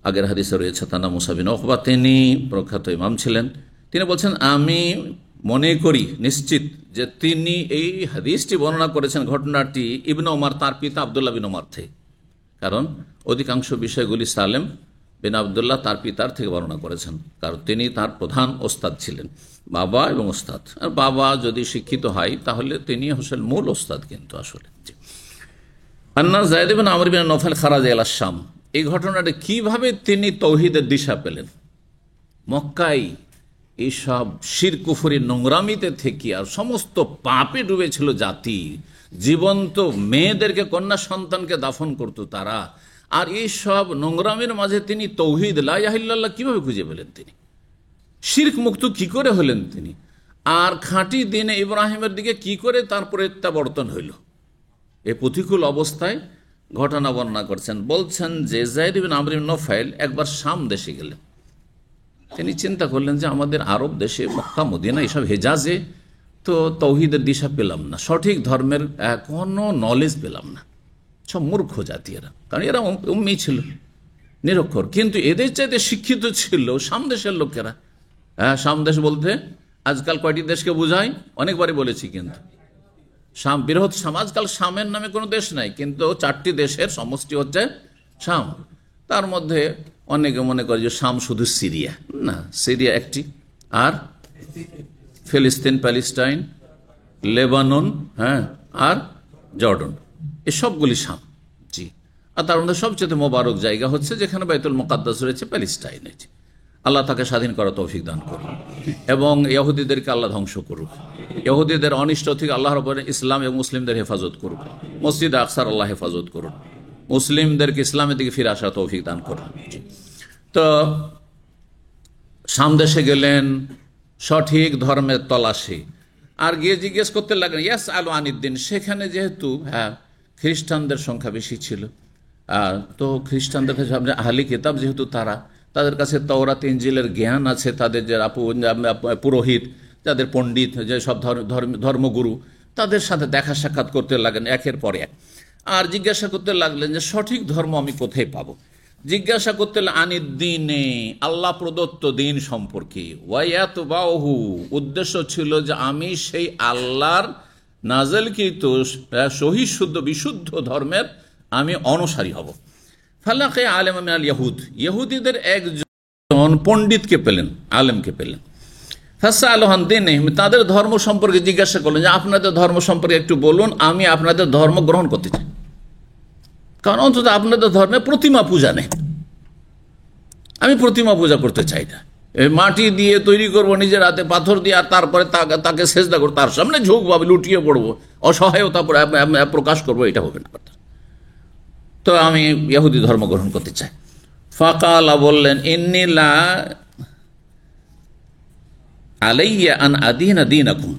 আগের হাদিসে রয়েছে তার নাম মুসা বিন ওকবা, তিনি প্রখ্যাত ইমাম ছিলেন। তিনি বলছেন আমি মনে করি নিশ্চিত যে তিনি এই হাদিসটি বর্ণনা করেছেন, ঘটনাটি ইবনে ওমর তার পিতা আব্দুল্লাহ বিন ওমর থেকে, কারণ অধিকাংশ বিষয়গুলি সালেম বিন আব্দুল্লাহ তার পিতার থেকে বর্ণনা করেছেন, কারণ তিনি তার প্রধান ওস্তাদ ছিলেন, বাবা এবং ওস্তাদ। আর বাবা যদি শিক্ষিত হয় তাহলে তিনি হোসেন মূল ওস্তাদ, কিন্তু আসলে আন্না যায়েদ বিন আমর বিন নফল খারাজ ইলা শাম। এই ঘটনাটা কিভাবে তিনি তৌহিদের দিশা পেলেন? মক্কায় এইসব শিরক কুফরি নোংরামিতে থেকে আর সমস্ত পাপে ডুবেছিল জাতি, জীবন্ত মেয়েদেরকে, কন্যা সন্তানকে দাফন করত তারা, আর এইসব নোংরামের মাঝে তিনি তৌহিদ লা ইলাহা ইল্লাল্লাহ কিভাবে খুঁজে পেলেন? তিনি শিরক মুক্ত কি করে হলেন তিনি? আর খাঁটি দিনে ইব্রাহিমের দিকে কি করে তার প্রত্যাবর্তন হইল? এই প্রতিকূল অবস্থায় ঘটনা বর্ণনা করছেন। বলছেন যে যায়েদ বিন আমর বিন নফল একবার শাম দেশে গেলেন। তিনি চিন্তা করলেন যে আমাদের আরব দেশে মক্কা মদিনা এসব হেজাজে তো তৌহিদের দিশা পেলাম না, সঠিক ধর্মের কোনো নলেজ পেলাম না, সব মূর্খ জাতি এরা, কারণ এরা উম্মি ছিল, নিরক্ষর। কিন্তু এদের চাইতে শিক্ষিত ছিল সামদেশের লোকেরা। সামদেশ বলতে আজকাল কয়টি দেশকে বোঝায়? অনেকবারই বলেছি, কিন্তু শাম, বৃহৎ শাম। আজকাল শামের নামে কোনো দেশ নাই, কিন্তু 4টি দেশের সমষ্টি হচ্ছে শাম। তার মধ্যে অনেকে মনে করে যে শাম শুধু সিরিয়া, না, সিরিয়া একটি, আর ফিলিস্তিন, প্যালেস্টাইন, লেবানন, আর জর্ডন, এসবগুলি শাম। জি, আর তার মধ্যে সবচেয়ে মোবারক জায়গা হচ্ছে যেখানে বাইতুল মুকাদ্দাস রয়েছে, প্যালেস্টাইনে। আল্লাহ তাকে স্বাধীন করা তৌফিক দান করুন এবং ইহুদিদেরকে আল্লাহ ধ্বংস করুক, ইহুদিদের অনিষ্ট থেকে আল্লাহর উপরে ইসলাম এবং মুসলিমদের হেফাজত করুক, মসজিদ আকসার আল্লাহ হেফাজত করুন, মুসলিমদেরকে ইসলামের দিকে ফিরে আসার তৌফিক দান করুন। তো সামদেশে গেলেন সঠিক ধর্মের তলাশে, আর গিয়ে জিজ্ঞেস করতে লাগলেন ইয়াস আলু আনিদ্দিন। সেখানে যেহেতু খ্রিস্টানদের সংখ্যা বেশি ছিল, তো খ্রিস্টানদের কাছে আহলি কিতাব যেহেতু তাদের কাছে তাওরাত ইনজিলের জ্ঞান আছে, তাদের যে পুরোহিত, যাদের পণ্ডিত, যে সব ধর্মগুরু, তাদের সাথে দেখা সাক্ষাৎ করতে লাগলেন একের পর এক, আর জিজ্ঞাসা করতে লাগলেন যে সঠিক ধর্ম আমি কোথায় পাবো? জিজ্ঞাসা করতে আনিদ্দিনে, আল্লাহ প্রদত্ত দিন সম্পর্কে, ওয়ায়াতবাহু, উদ্দেশ্য ছিল যে আমি সেই আল্লাহর নাযিলকৃত সহিহ শুদ্ধ বিশুদ্ধ ধর্মের আমি অনুসারী হব। ফালাকে আলেম মিনাল ইয়াহুদ, ইহুদিদের একজন পণ্ডিতকে পেলেন, আলেমকে পেলেন। ফাসআলুহান দীনহিম, তাদের ধর্ম সম্পর্কে জিজ্ঞাসা করলেন যে আপনাদের ধর্ম সম্পর্কে একটু বলুন, আমি আপনাদের ধর্ম গ্রহণ করতে চাই, কারণ অন্তত আপনাদের ধর্মে প্রতিমা পূজা নেই, আমি প্রতিমা পূজা করতে চাই না। মাটি দিয়ে তৈরি করবো নিজের হাতে, পাথর দিয়ে, আর তারপরে তাকে সেজদা করবো, তার সামনে ঝোঁক ভাবে লুটিয়ে পড়বো, অসহায়তা প্রকাশ করবো, এটা হবে না। তো আমি ইহুদি ধর্ম গ্রহণ করতে চাই। ফাকালা, বললেন ইন্নী লা আলাইয়া আন আদিনা দীনাকুম,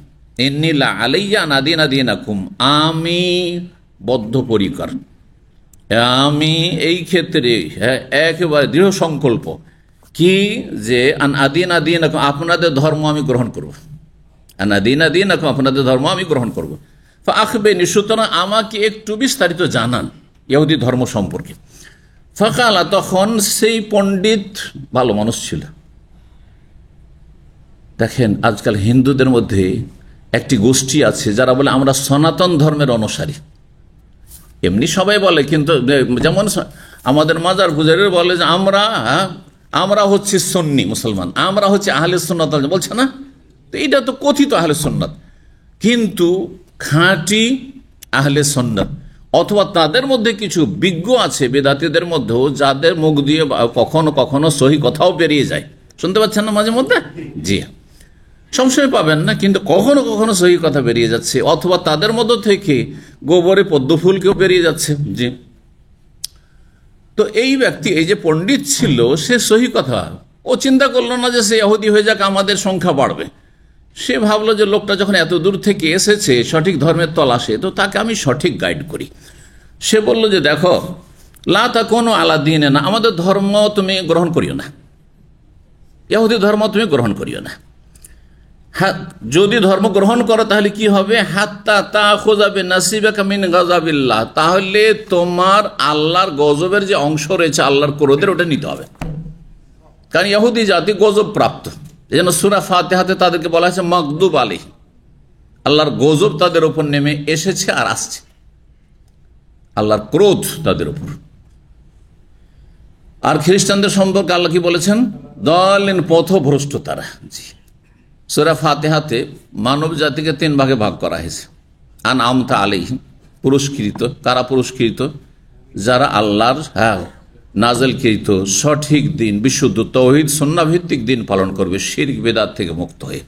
ইন্নী লা আলাইয়া আন আদিনা দীনাকুম, আমি বদ্ধপরিকর, আমি এই ক্ষেত্রে একেবারে দৃঢ় সংকল্প কি যে আন আদিনা দীনাকুম, আপনাদের ধর্ম আমি গ্রহণ করব, আন আদিনা দীনাকুম, আপনাদের ধর্ম আমি গ্রহণ করব। ফাআখবিরনি, সুতরাং আমাকে একটু বিস্তারিত জানান ইহুদি ধর্ম সম্পর্কে। ফাকালা, তখন সেই পণ্ডিত ভালো মানুষ ছিল। দেখেন আজকাল হিন্দুদের মধ্যে একটি গোষ্ঠী আছে যারা বলে আমরা সনাতন ধর্মের অনুসারী, এমনি সবাই বলে, কিন্তু যেমন আমাদের মাজার পূজারীরা বলে যে আমরা হচ্ছে সুন্নি মুসলমান, আমরা হচ্ছে আহলে সুন্নাত, বলছে না? তো এটা তো কথিত আহলে সুন্নাত, কিন্তু খাঁটি আহলে সুন্নাত অথবা তাদের মধ্যে কিছু বিজ্ঞ আছে বেদাতীদের মধ্যেও, যাদের মুখ দিয়ে কখনো কখনো সহি কথাও বেরিয়ে যায়, শুনতে পাচ্ছেন না মাঝে মধ্যে? জি, সবসময় পাবেন না, কিন্তু কখনো কখনো সহি কথা বেরিয়ে যাচ্ছে, অথবা তাদের মধ্য থেকে গোবরে পদ্মফুল কেউ বেরিয়ে যাচ্ছে। জি, তো এই ব্যক্তি, এই যে পণ্ডিত ছিল, সে সহি কথা, ও চিন্তা করলো না যে সে ইহুদি হয়ে যাক, আমাদের সংখ্যা বাড়বে। সে ভাবলো যে লোকটা যখন এত দূর থেকে এসেছে সঠিক ধর্মের তলাশে, তো তাকে আমি সঠিক গাইড করি। সে বলল যে দেখো, লা তাকুনু আলা দীনে না, আমাদের ধর্ম তুমি গ্রহণ করিও না, ইহুদি ধর্ম তুমি গ্রহণ করিও না। যদি ধর্ম গ্রহণ করো তাহলে কি হবে? হাত্তা তাখুযা বিনাসিবিকা মিন গাযাবিল্লাহ, তাহলে তোমার আল্লাহর গজবের যে অংশ রয়েছে, আল্লাহর ক্রোধের, ওটা নিতে হবে। কারণ ইহুদি জাতি গজব প্রাপ্ত, এই জন্য সূরা ফাতিহাতে তাদেরকে বলা হয়েছে মাগদুব আলাইহিম, আল্লাহর গজব তাদের উপর নেমে এসেছে আর আসছে, আল্লাহর ক্রোধ তাদের উপর। আর খ্রিস্টানদের সম্পর্কে আল্লাহ কি বলেছেন? দালিন, পথভ্রষ্ট তারা। জি, সূরা ফাতিহাতে মানব জাতিকে 3 ভাগে ভাগ করা হয়েছে। আনআমতা আলাইহিম, পুরস্কৃত। কারা পুরস্কৃত? যারা আল্লাহর নাযিলকৃত সঠিক দিন, বিশুদ্ধ তাওহীদ সুন্নাহ ভিত্তিক দিন পালন করবে, শিরক বিদআত থেকে মুক্ত হয়ে।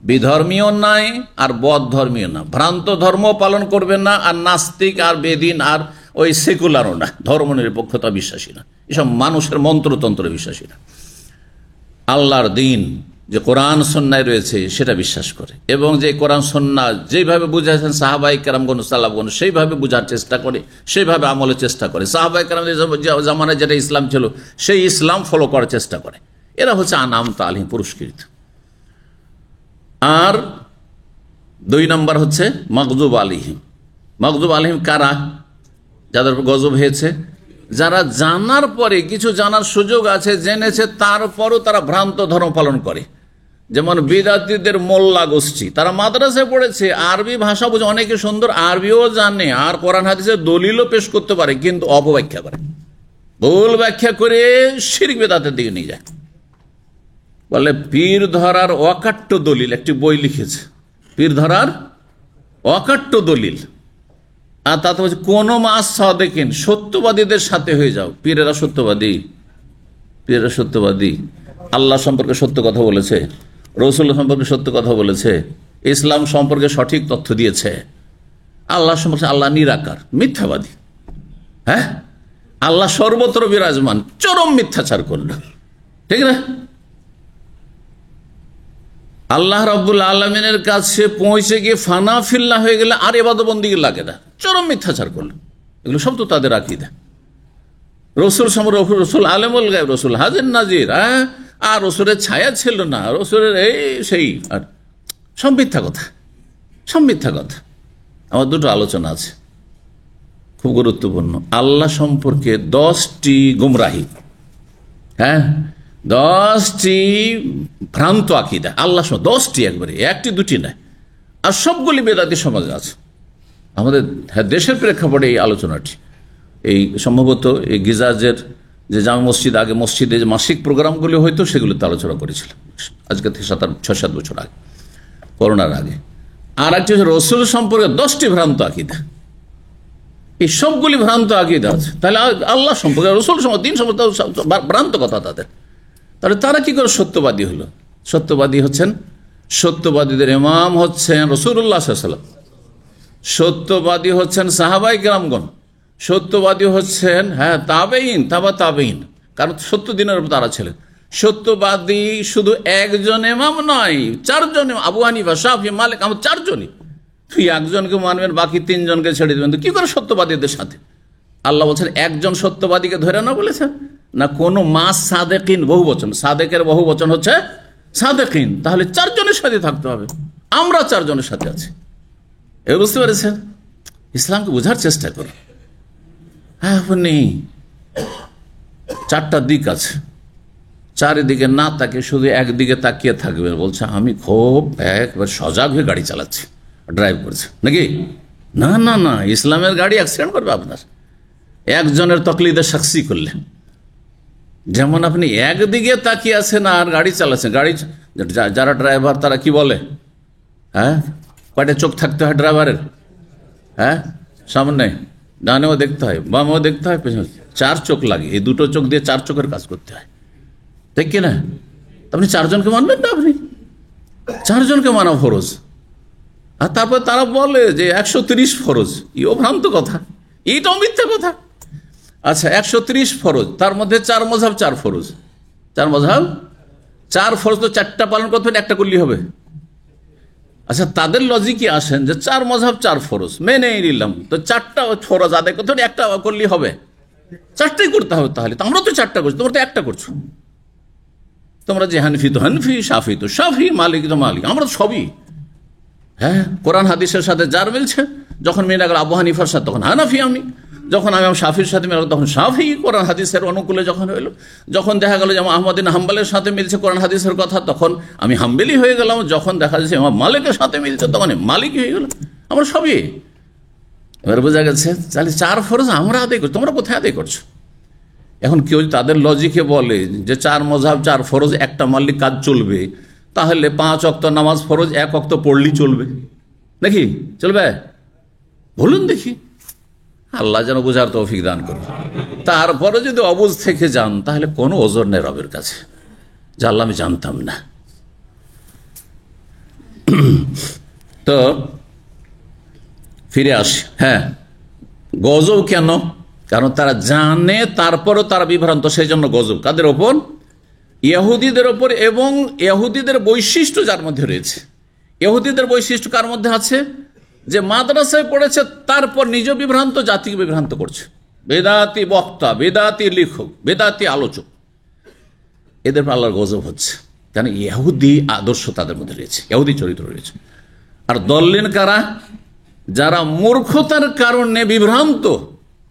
বিধর্মীয় নাই আর বদ্ধর্মীয় না, ভ্রান্ত ধর্ম পালন করবে না, আর নাস্তিক আর বেদিন আর ওই সেকুলারও না, ধর্মনিরপেক্ষতা বিশ্বাসী না, এসব মানুষের মন্ত্রতন্ত্রে বিশ্বাসী না। আল্লাহর দিন যে কোরআন সুন্নায় রয়েছে সেটা বিশ্বাস করে, এবং যে কোরআন সুন্নাহ যেভাবে বুঝাইছেন সাহাবায়ে কেরামগণ সালাফগণ, সেইভাবে বুঝার চেষ্টা করে, সেইভাবে আমলের চেষ্টা করে। সাহাবায়ে কেরামদের জামানায় যেটা ইসলাম ছিল সেই ইসলাম ফলো করার চেষ্টা করে। এরা হচ্ছে আনআমতা আলাইহিম, পুরস্কৃত। আর 2 নম্বর হচ্ছে মাগদুব আলাইহিম। মাগদুব আলাইহিম কারা? যাদের উপর গজব হয়েছে, যারা জানার পরে, কিছু জানার সুযোগ আছে, জেনেছে, তারপরও তারা ভ্রান্ত ধর্ম পালন করে। যেমন বিদাতীদের মোল্লা গোষ্ঠী, তারা মাদ্রাসায় পড়েছে, আরবি ভাষা বোঝে, অনেকে সুন্দর আরবিও জানে, আর কোরআন হাদিসের দলিলও পেশ করতে পারে, কিন্তু অপব্যাখ্যা করে, ভুল ব্যাখ্যা করে শিরক বিদআতের দিকে নিয়ে যায়। বলে পীর ধরার অকাট্য দলিল, একটি বই লিখেছে, পীর ধরার অকাট্য দলিল। আর তাতে বলছে কোন মাস সাদেকিন, সত্যবাদীদের সাথে হয়ে যাও। পীরেরা সত্যবাদী? পীরেরা সত্যবাদী? আল্লাহ সম্পর্কে সত্য কথা বলেছে, রসুল সম্পর্কে সত্য কথা বলেছে, ইসলাম সম্পর্কে সঠিক তথ্য দিয়েছে। আল্লাহ সম্পর্কে, আল্লাহ নিরাকার, মিথ্যাবাদী। হ্যাঁ, আল্লাহ সর্বত্র বিরাজমান, চরম মিথ্যাচার করল, ঠিক না? আল্লাহ রাব্বুল আলামিনের কাছে পৌঁছে গিয়ে ফানা ফিল্লাহ হয়ে গেলে আর ইবাদত বন্দেগী লাগে না, চরম মিথ্যাচার করলো। এগুলো সব তো তাদের আকীদা। রসুল সম্পর্কে, রসুল আলেমুল গায়ব, রসুল হাজির নাজির, আর রসুলের ছায়া ছিল না, রসুলের এই সেই, আর সব মিথ্যা কথা, সব মিথ্যা কথা। আমার 2টো আলোচনা আছে খুব গুরুত্বপূর্ণ। আল্লাহ সম্পর্কে 10টি গুমরাহি, 10টি ভ্রান্ত আকীদা, আল্লাহ 10টি, একবারে 1টি 2টি নয়, আর সবগুলি বেদাতি সমাজে আছে। আমাদের দেশের প্রেক্ষাপটে এই আলোচনাটি, এই সম্ভবত এই গিজাজের যে জামে মসজিদ, আগে মসজিদে যে মাসিক প্রোগ্রামগুলি হয়তো সেগুলোতে আলোচনা করেছিলাম, আজকে থেকে 6-7 বছর আগে, করোনার আগে। আর একটি হচ্ছে রসুল সম্পর্কে 10টি ভ্রান্ত আকীদা। এই সবগুলি ভ্রান্ত আকীদা আছে। তাহলে আল্লাহ সম্পর্কে, রসুল সম্পর্কে, দিন সম্পর্কে ভ্রান্ত কথা তাদের। তাহলে তারা কি করে সত্যবাদী হলো? সত্যবাদী হচ্ছেন, সত্যবাদীদের ইমাম হচ্ছেন রাসূলুল্লাহ সাল্লাল্লাহু আলাইহি ওয়াসাল্লাম, সত্যবাদী হচ্ছেন সাহাবায়ে কেরামগণ, সত্যবাদী হচ্ছেন তাবেঈন, তাবেঈন, কারণ সত্য দিনের উপর তারা ছিলেন। সত্যবাদী শুধু একজন ইমাম নয়, 4 জন, আবু হানিফা, শাফি, মালিক, আমরা 4 জনই। তুই একজনকে মানবেন, বাকি 3 জনকে ছেড়ে দেবেন, তো কি করে সত্যবাদীদের সাথে? আল্লাহ বলছেন একজন সত্যবাদীকে ধরে না, বলেছেন না, কোন মাস সাদেকিন, বহু বচন, সাদেকের বহু বচন হচ্ছে সাদেকিন, তাহলে 4 জনের সাথে থাকতে হবে। আমরা 4 জনের সাথে আছি, এ বুঝতে পেরেছেন? ইসলামকে বোঝার চেষ্টা করুন। আপনি 4টা দিক আছে, চারিদিকে না তাকে শুধু একদিকে তাকিয়ে থাকবেন, বলছে আমি খুব একবার সজাগ হয়ে গাড়ি চালাচ্ছি, ড্রাইভ করছে নাকি? না না না, ইসলামের গাড়ি অ্যাক্সিডেন্ট করবে আপনার একজনের তকলিদে সাক্ষী করলে। যেমন আপনি একদিকে তাকিয়ে আছেন আর গাড়ি চালাচ্ছেন, গাড়ি যারা ড্রাইভার তারা কি বলে, কয়টা চোখ থাকতে হয় ড্রাইভারের? সামনে ডানেও দেখতে হয়, বামেও দেখতে হয়, পেছনে 4 চোখ লাগে। এই 2টো চোখ দিয়ে 4 চোখের কাজ করতে হয়, ঠিক কিনা? আপনি 4 জনকে মানবেন না? আপনি 4 জনকে মানা ফরজ, আর তারপর তারা বলে যে 130 ফরজ। এও ভ্রান্ত কথা, এইটাও মিথ্যা কথা। আচ্ছা, 130 ফরজ, তার মধ্যে 4 মযহাব 4 ফরজ, 4 মযহাব 4 ফরজ, তো 4টা পালন করতে হলে একটা করলেই হবে। আচ্ছা, তাদের লজিকে আসেন যে 4 মযহাব 4 ফরজ, মেনে নিলাম, তো 4টা ফরজ আদায় করতে হলে একটা করলেই হবে, 4টাই করতে হবে। তাহলে তো আমরা তো 4টা করছি, তোমরা তো একটা করছো। তোমরা যে হানফি তো হানফি, শাফি তো শাফি, মালিক তো মালিক, আমরা তো সবই। হ্যাঁ, কোরআন হাদিসের সাথে যার মিলছে, যখন মিলে গেল আবু হানিফার সাথে তখন হানাফি আমি, যখন আমি শাফির সাথে মিলে তখন শাফি, কোরআন হাদিসের অনুকূলে যখন হইলো, যখন দেখা গেল যে আহমদ বিন হাম্বলের সাথে মিলছে কোরআন হাদিসের কথা, তখন আমি হাম্বেলি হয়ে গেলাম, যখন দেখা যাচ্ছে আমার মালিকের সাথে মিলছে তখন মালিক হয়ে গেল, আমরা সবই। এবার বোঝা গেছে, তাহলে 4 ফরজ আমরা আদায় করছি, তোমরা কোথায় আদায় করছো? এখন কেউ তাদের লজিকে বলে যে 4 মযহাব 4 ফরজ, একটা মানলে কাজ চলবে, তাহলে 5 ওয়াক্ত নামাজ ফরজ 1 ওয়াক্ত পড়লেই চলবে নাকি? চলবে? বলুন দেখি। আল্লাহ যেন বুঝার তৌফিক দান করুন। তারপরে যদি অবুঝ থেকে যান, তাহলে কোনো ওজর নেই রবের কাছে, যা আল্লাহ আমি জানতাম না। তো ফিরে আসি। হ্যাঁ, গজব কেন? কারণ তারা জানে, তারপরও তারা বিভ্রান্ত, সেই জন্য গজব কাদের ওপর? ইহুদিদের ওপর, এবং ইহুদিদের বৈশিষ্ট্য যার মধ্যে রয়েছে। ইহুদিদের বৈশিষ্ট্য কার মধ্যে আছে? যে মাদ্রাসায় পড়েছে, তারপর নিজ বিভ্রান্ত, জাতিকে বিভ্রান্ত করছে। বেদাতি বক্তা, বেদাতি লেখক, বেদাতি আলোচক, এদের আল্লাহর গজব হচ্ছে। কেন? ইহুদি আদর্শ তাদের মধ্যে রয়েছে, ইহুদি চরিত্র রয়েছে। আর দল্লিন কারা? যারা মূর্খতার কারণে বিভ্রান্ত,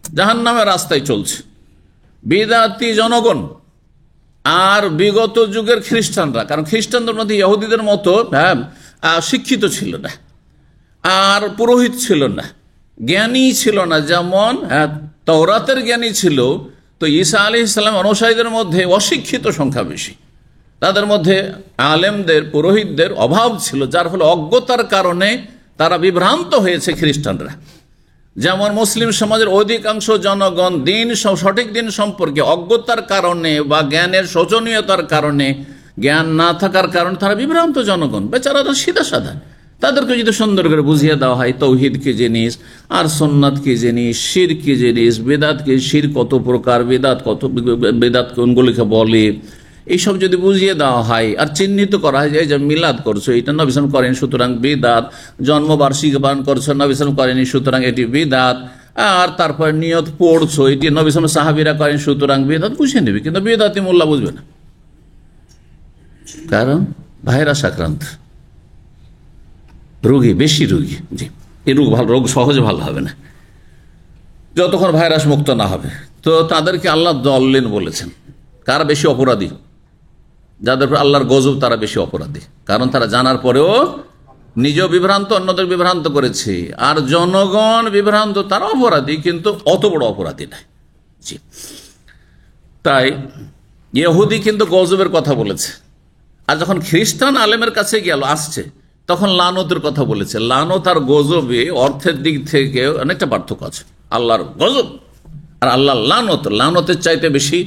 জাহান্নামের রাস্তায় চলছে, বেদাতি জনগণ। আর বিগত যুগের খ্রিস্টানরা, কারণ খ্রিস্টানদের মধ্যে ইহুদিদের মতো শিক্ষিত ছিল না, আর পুরোহিত ছিল না, জ্ঞানী ছিল না। যেমন তাওরাতের জ্ঞানী ছিল, তো ঈসা আলাইহিস সালাম অনুসারীদের মধ্যে অশিক্ষিত সংখ্যা বেশি, তাদের মধ্যে আলেমদের, পুরোহিতদের অভাব ছিল, যার ফলে অজ্ঞতার কারণে তারা বিভ্রান্ত হয়েছে খ্রিস্টানরা। যেমন মুসলিম সমাজের অধিকাংশ জনগণ সঠিক দিন সম্পর্কে অজ্ঞতার কারণে বা জ্ঞানের শোচনীয়তার কারণে, জ্ঞান না থাকার কারণে তারা বিভ্রান্ত জনগণ, বেচারারা সিধা সাধা। তাদেরকে যদি সুন্দর করে বুঝিয়ে দেওয়া হয় তৌহিদ কি জিনিস, আর সুন্নাত কি জিনিস, শির কি জিনিস, বেদাত কি, শির কত প্রকার, বেদাত কোনগুলিকে বলে, এইসব যদি বুঝিয়ে দেওয়া হয় আর চিহ্নিত করা হয় যে মিলাদ করছো, এটা নবী সাল্লাল্লাহু করেন সুতরাং বিদাত, জন্মবার্ষিকী পালন করছো, নবী সাল্লাল্লাহু করেনি সুতরাং এটি বিদাত, আর তারপর নিয়ত পড়ছো, এটি নবী সাল্লাল্লাহু সাহাবীরা করেন সুতরাং বিদাত, বুঝিয়ে নেবে। কিন্তু বিদাতি মোল্লা বুঝবে না, কারণ ভাইরাস আক্রান্ত, রোগী, বেশি রোগী। জি, এই রোগ সহজে ভালো হবে না যতক্ষণ ভাইরাস মুক্ত না হবে। তো তাদেরকে আল্লাহ দল্লিন বলেছেন। কারা বেশি অপরাধী? যাদের উপর আল্লাহর গজব, তারা বেশি অপরাধী, কারণ তারা জানার পরেও নিজেও বিভ্রান্ত, অন্যদের বিভ্রান্ত করেছে। আর জনগণ বিভ্রান্ত, তারা অপরাধী, কিন্তু অত বড় অপরাধী নয়। জি, তাই ইহুদি কিন্তু গজবের কথা বলেছে, আর যখন খ্রিস্টান আলেমের কাছে আসছে, তখন লানতের কথা বলেছে। লানত আর গজবে অর্থের দিক থেকে অনেকটা পার্থক্য আছে। আল্লাহর গজব আর আল্লাহর লানত, লানতের চাইতে বেশি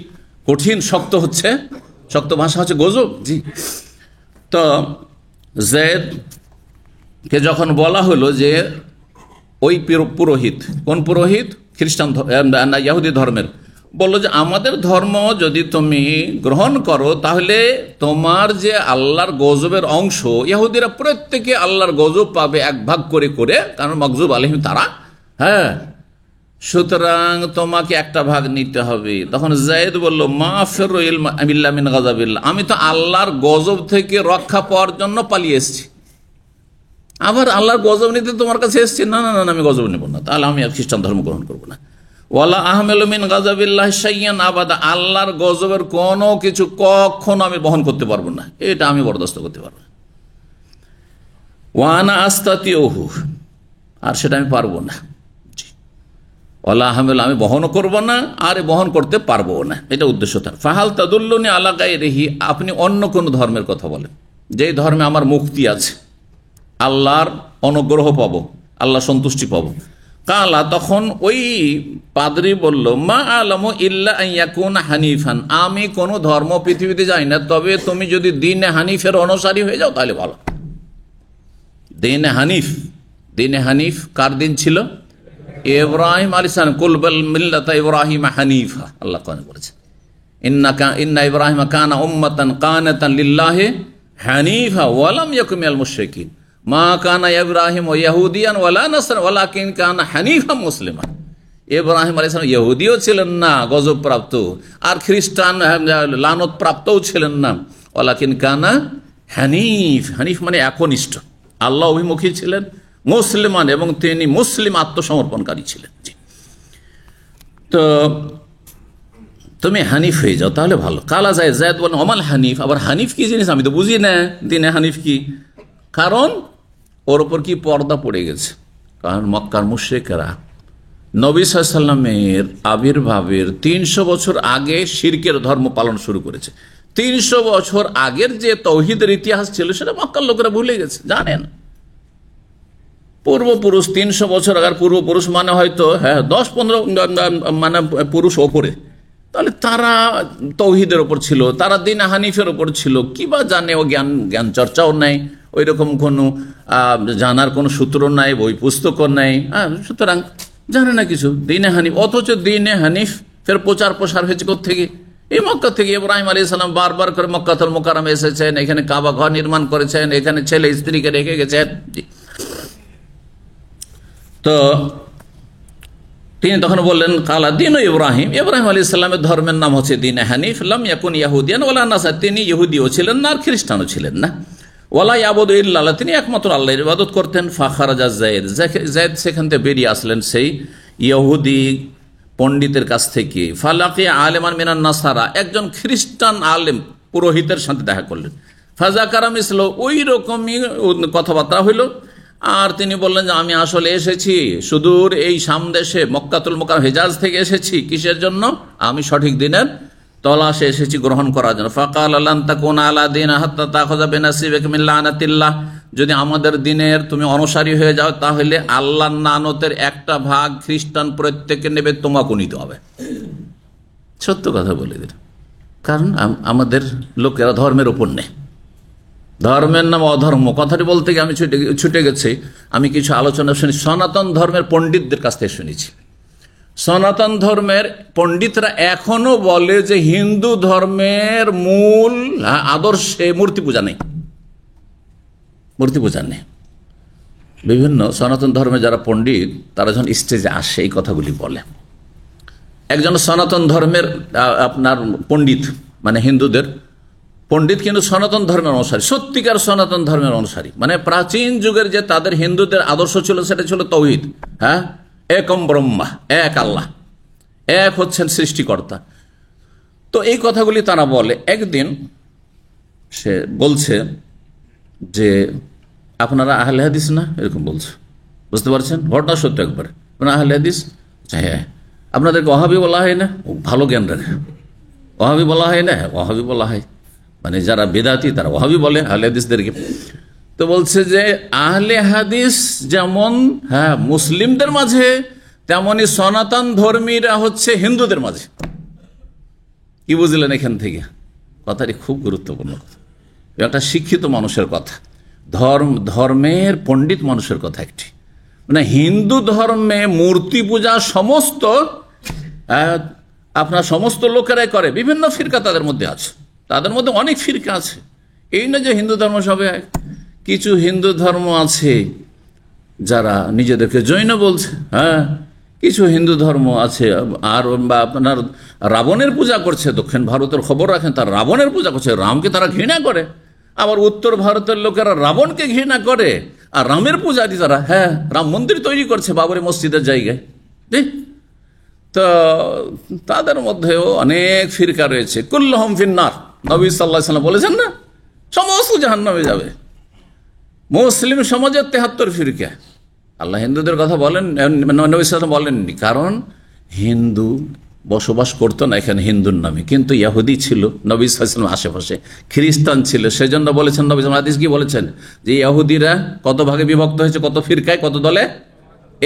কঠিন, শক্ত ভাষা হচ্ছে গজব। জি, তো জেদকে যখন বলা হলো যে ওই পুরোহিত, কোন পুরোহিত? খ্রিস্টান না ইহুদি ধর্মের, বললো যে আমাদের ধর্ম যদি তুমি গ্রহণ করো, তাহলে তোমার যে আল্লাহর গজবের অংশ, ইহুদিরা প্রত্যেকে আল্লাহর গজব পাবে 1 ভাগ করে করে, কারণ মগজুব আলাইহিম তারা। হ্যাঁ, সুতরাং তোমাকে 1টা ভাগ নিতে হবে। তখন যায়েদ বলল, মা ফিরু ইল্লা মিন গাযাবিল্লাহ, আমি তো আল্লাহর গজব থেকে রক্ষা পাওয়ার জন্য পালিয়ে এসেছি, আবার আল্লাহর গজব নিতে তোমার কাছে এসেছি? না না না, আমি গজব নেব না, তাহলে আমি আর খ্রিস্টান ধর্ম গ্রহণ করবো না। ওয়ালা আহমেলু মিন গাযাবিল্লাহ শাইয়ান আবাদা, আল্লাহর গজবের কোনো কিছু কখনো আমি বহন করতে পারবো না, এটা আমি বরদাস্ত করতে পারবো না। ওয়ানা আস্তাতিউহু, আর সেটা আমি পারবো না। ওয়ালা আহমেল, আমি বহনও করবো না, আর বহন করতে পারবো না, এটা উদ্দেশ্য তার। ফাহাল তাদুল্লুনি আলা গায়রিহি, আপনি অন্য কোন ধর্মের কথা বলেন, যেই ধর্মে আমার মুক্তি আছে, আল্লাহর অনুগ্রহ পাবো, আল্লাহ সন্তুষ্টি পাবো। কালা, তখন ওই পাদ্রী বলল, মা আলামু ইল্লা আন ইয়াকুনা হানিফান, আমি কোন ধর্ম পৃথিবীতে যাই না, তবে তুমি যদি দ্বীনে হানিফের অনুসারী হয়ে যাও তাহলে ভালো। দ্বীনে হানিফ, দ্বীনে হানিফ কার দিন ছিল? ইব্রাহিম আলাইহিস সালাম। কুল বাল মিল্লাতা ইব্রাহিম হানিফা, আল্লাহ কোরআনে বলেছেন, ইন্না ইব্রাহিম কানা উম্মাতান কানাতান লিল্লাহি হানিফা ওয়া লাম ইয়াকুন মিনাল মুশরিকিন মা কানা ইব্রাহিম ইয়াহুদিয়ান ওয়ালা নাসরা ওয়ালাকিন কানা হানিফা মুসলিমান। ইব্রাহিম আলাইহিস সালাম ইহুদিও ছিলেন না গজব প্রাপ্ত, আর খ্রিস্টান লানত প্রাপ্তও ছিলেন না। ওয়ালাকিন কানা হানিফ, হানিফ মানে একনিষ্ঠ, আল্লাহ অভিমুখী ছিলেন, মুসলিমান, এবং তিনি মুসলিম আত্মসমর্পণকারী ছিলেন। তো তুমি হানিফ হয়ে যাও তাহলে ভালো। কালা যায় জায়দ বলেন, অমাল হানিফ, আবার হানিফ কি জিনিস আমি তো বুঝি না, দিনে হানিফ কি? কারণ ওর ওপর কি পর্দা পড়ে গেছে। কারণ মক্কার মুশরিকরা নবী সাল্লাল্লাহু আলাইহি ওয়াসাল্লামের আবির্ভাবের 300 বছর আগে শিরকের ধর্ম পালন শুরু করেছে। 300 বছর আগের যে তৌহিদের ইতিহাস ছিল সেটা মক্কার লোকেরা ভুলে গেছে, জানেন। পূর্বপুরুষ 300 বছর আগের পূর্বপুরুষ মানে হয়তো 10-15 মানে পুরুষ ওপরে, তাহলে তারা তৌহিদের ওপর ছিল, তারা দিন হানিফের ওপর ছিল। কি বা জানে, ও জ্ঞান চর্চাও নাই, ওই রকম কোনো জানার কোনো সূত্র নাই, বই পুস্তকও নাই, সুতরাং জানে না কিছু দিনে হানিফ। অথচ দিনে হানিফ ফের প্রচার প্রসার হয়েছে কোত্থেকে? এই মক্কা থেকে। ইব্রাহিম আলাইহিস সালাম বারবার করে মক্কাতুল মুকাররমে এসেছেন, এখানে কাবা ঘর নির্মাণ করেছেন, এখানে ছেলে স্ত্রীকে রেখে গেছেন। তো তিনি তখন বললেন, কালা দিন ইব্রাহিম, ইব্রাহিম আলাইহিস সালামের ধর্মের নাম হচ্ছে দিন হানিফ, লাম ইয়াকুন ইয়াহুদিয়ান ওয়ালা নাসারা, তিনি ইহুদিও ছিলেন না আর খ্রিস্টানও ছিলেন না। ওয়ালা ইয়াবুদু ইল্লাল্লাহ, তিনি একমাত্র আল্লাহর ইবাদত করতেন। ফাখারাজা যায়েদ, যায়েদ সেখান থেকে বেরিয়ে আসলেন সেই ইহুদি পণ্ডিতের কাছ থেকে। ফালাকি আলেমান মিনান নাসারা, একজন খ্রিস্টান আলেম পুরোহিতের সাথে দেখা করলেন। ফাজাকারা মিসল, ওই রকমই কথাবার্তা হইল। আর তিনি বললেন যে আমি আসলে এসেছি সুদূর এই সামদেশে মক্কাতুল মুকাররম হিজাজ থেকে এসেছি। কিসের জন্য? আমি সঠিক দিনের তলাশে এসেছি গ্রহণ করার জন্য। ফাকাল লান তাকুনা আলা দীন হাত্তা তাখুযা বিনাসিবিকা মিন লানাতিল্লাহ, যদি আমাদের দিনের তুমি অনুসারী হয়ে যাও তাহলে আল্লাহর লানতের একটা ভাগ খ্রিস্টান প্রত্যেকে নেবে, তোমাকেও নিতে হবে। সত্য কথা বলে দিল, কারণ আমাদের লোকেরা ধর্মের উপর নেই, ধর্মের নাম অধর্ম। কথাটি বলতে গিয়ে আমি ছুটে গেছি, আমি কিছু আলোচনা শুনি সনাতন ধর্মের পণ্ডিতদের কাছ থেকে শুনেছি। সনাতন ধর্মের পণ্ডিতরা এখনো বলে যে হিন্দু ধর্মের মূল আদর্শে মূর্তি পূজা নেই, মূর্তি পূজা নেই। বিভিন্ন সনাতন ধর্মে যারা পণ্ডিত তারা যখন স্টেজে আসে এই কথাগুলি বলে। একজন সনাতন ধর্মের আপনার পণ্ডিত, মানে হিন্দুদের পণ্ডিত, কিন্তু সনাতন ধর্মের অনুসারী, সত্যিকার সনাতন ধর্মের অনুসারী, মানে প্রাচীন যুগের যে তাদের হিন্দুদের আদর্শ ছিল সেটা ছিল তৌহিদ। একম ব্রহ্মা, এক আল্লাহ, এক হচ্ছেন সৃষ্টিকর্তা। তো এই কথাগুলি তারা বলে। একদিন সে বলছে যে আপনারা আহলে হাদিস না, এরকম বলছে, বুঝতে পারছেন? ঘটনা সত্য একবার, আপনারা আহলে হাদিস? হ্যাঁ। আপনাদেরকে ওয়াহাবি বলা হয় না? ভালো জ্ঞান রাখে। ওয়াহাবি বলা হয় না? ওয়াহাবি বলা হয়, মানে যারা বেদাতি তারা ওয়াহাবি বলে আহলে হাদিসদেরকে। তো বলছে যে আহলে হাদিস যেমন মুসলিমদের মাঝে, তেমনি সনাতন ধর্মীরা হচ্ছে হিন্দুদের মাঝে। কি বুঝলেন এখান থেকে? কথাটি খুব গুরুত্বপূর্ণ কথা, একটা শিক্ষিত মানুষের কথা, ধর্মের পণ্ডিত মানুষের কথা একটি। মানে হিন্দু ধর্মে মূর্তি পূজা সমস্ত আপনার সমস্ত লোকেরাই করে, বিভিন্ন ফিরকা তাদের মধ্যে আছে, তাদের মধ্যে অনেক ফিরকা আছে। এই না যে হিন্দু ধর্ম সবে, কিছু হিন্দু ধর্ম আছে যারা নিজেদেরকে জৈন বলছে, কিছু হিন্দু ধর্ম আছে আর আপনার রাবণের পূজা করছে। দক্ষিণ ভারতের খবর রাখেন, তারা রাবণের পূজা করছে, রামকে তারা ঘৃণা করে। আবার উত্তর ভারতের লোকেরা রাবণকে ঘৃণা করে আর রামের পূজারি তারা রাম মন্দির তৈরি করছে বাবরি মসজিদের জায়গায়। তো তাদের মধ্যেও অনেক ফিরকা রয়েছে। কুল্লুহুম ফিন্নার, নবী সাল্লাল্লাহু আলাইহি ওয়াসাল্লাম বলেছেন না, সমস্ত জাহান্নামে যাবে। মুসলিম সমাজের 73 ফিরকা। আল্লাহ হিন্দুদের কথা বলেন, নবী সাল্লাল্লাহু আলাইহি ওয়াসাল্লাম বলেননি, কারণ হিন্দু বসবাস করতো না এখানে হিন্দুর নামে, কিন্তু ইহুদি ছিল নবী সাল্লাল্লাহু আলাইহি ওয়াসাল্লাম আশেপাশে, খ্রিস্টান ছিল। সেজন্য বলেছেন নবী সাল্লাল্লাহু আলাইহি ওয়াসাল্লাম, হাদিস কি বলেছেন যে ইহুদিরা কত ভাগে বিভক্ত হয়েছে, কত ফিরকায়, কত দলে?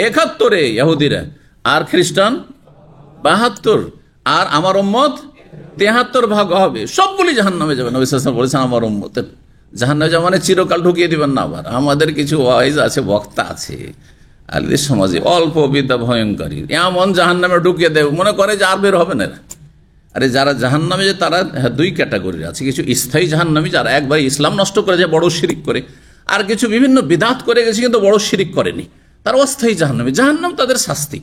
71-এ ইহুদিরা, আর খ্রিস্টান 72, আর আমার উম্মত 73 ভাগ হবে, সবগুলি জাহান্নামে যাবে। নবী সাল্লাল্লাহু আলাইহি ওয়াসাল্লাম বলেছেন আমার উম্মতের জাহান্নামে যাওয়া মানে চিরকাল ঢুকিয়ে দিবেন না। আবার আমাদের কিছু ওয়াইজ আছে, বক্তা আছে আলিদের সমাজে, অল্প বিদ্যা ভয়ঙ্করী, এমন জাহান্নামে ঢুকিয়ে দেবে মনে করে যে আর বের হবে না। আরে যারা জাহান্নামে যে তারা দুই ক্যাটাগরির আছে, কিছু স্থায়ী জাহান্নামী যারা একবার ইসলাম নষ্ট করে যায়, বড় শিরিক করে, আর কিছু বিভিন্ন বিদআত করে গেছে কিন্তু বড় শিরিক করেনি, তারা অস্থায়ী জাহান্নামী। জাহান্নাম তাদের শাস্তি।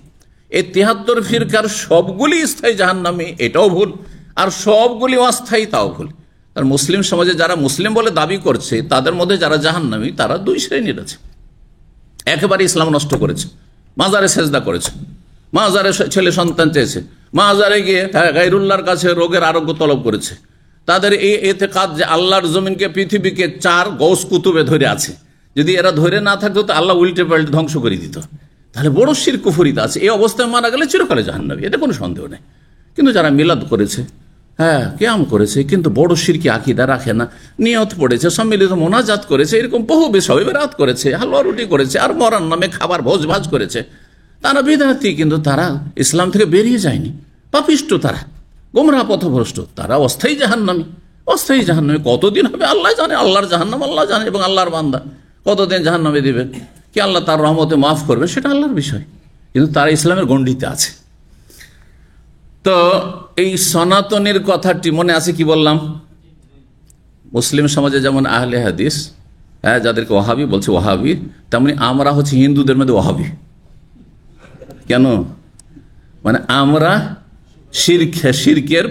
এই 73 ফিরকার সবগুলি স্থায়ী জাহান্নামী, এটাও ভুল, আর সবগুলি অস্থায়ী, তাও ভুল। আর মুসলিম সমাজে যারা মুসলিম বলে দাবি করছে তাদের মধ্যে যারা জাহান্নামী তারা দুই শ্রেণীর আছে। একেবারে ইসলাম নষ্ট করেছে, মাজারে সেজদা করেছে, মাজারে ছেলে সন্তান চেয়েছে, মাজারে গিয়ে গায়রুল্লাহর কাছে রোগের আরোগ্য তলব করেছে। তাদের এই এতেকাদ যে আল্লাহর জমিনকে, পৃথিবীকে 4 গৌস কুতুবে ধরে আছে, যদি এরা ধরে না থাকতো তো আল্লাহ উল্টে পাল্টে ধ্বংস করে দিত। তাহলে বড় শিরক কুফরিতে আছে। এই অবস্থায় মারা গেলে চিরকালে জাহান্নামী, এটা কোনো সন্দেহ নেই। কিন্তু যারা মিলাদ করেছে, কিয়াম করেছে, কিন্তু বড় শিরকি আকীদা রাখে না, নিয়ত পড়েছে, সম্মিলিত মোনাজাত করেছে, এরকম বহু বিষয় বেরাত করেছে, হালুয়া রুটি করেছে, আর মরার নামে খাবার ভোজ ভাজ করেছে, তারা বিদআতি, কিন্তু তারা ইসলাম থেকে বেরিয়ে যায়নি, পাপিষ্ট, তারা গোমরাহ পথভ্রষ্ট, তারা অস্থায়ী জাহান্নামী। অস্থায়ী জাহান্নামী কতদিন হবে আল্লাহ জানে, আল্লাহর জাহান্নাম আল্লাহ জানে, এবং আল্লাহর বান্দা কতদিন জাহান্নামে দিবেন, কি আল্লাহ তার রহমতে মাফ করবে সেটা আল্লাহর বিষয়, কিন্তু তারা ইসলামের গণ্ডিতে আছে। তো এই সনাতনের কথাটি মনে আছে কি বললাম? মুসলিম সমাজে যেমন আহলে হাদিস, যাদেরকে ওয়াহাবি বলছে ওয়াহাবি, তেমনি আমরা হচ্ছে হিন্দুদের মধ্যে ওয়াহাবি। কেন? মানে আমরা শিরকের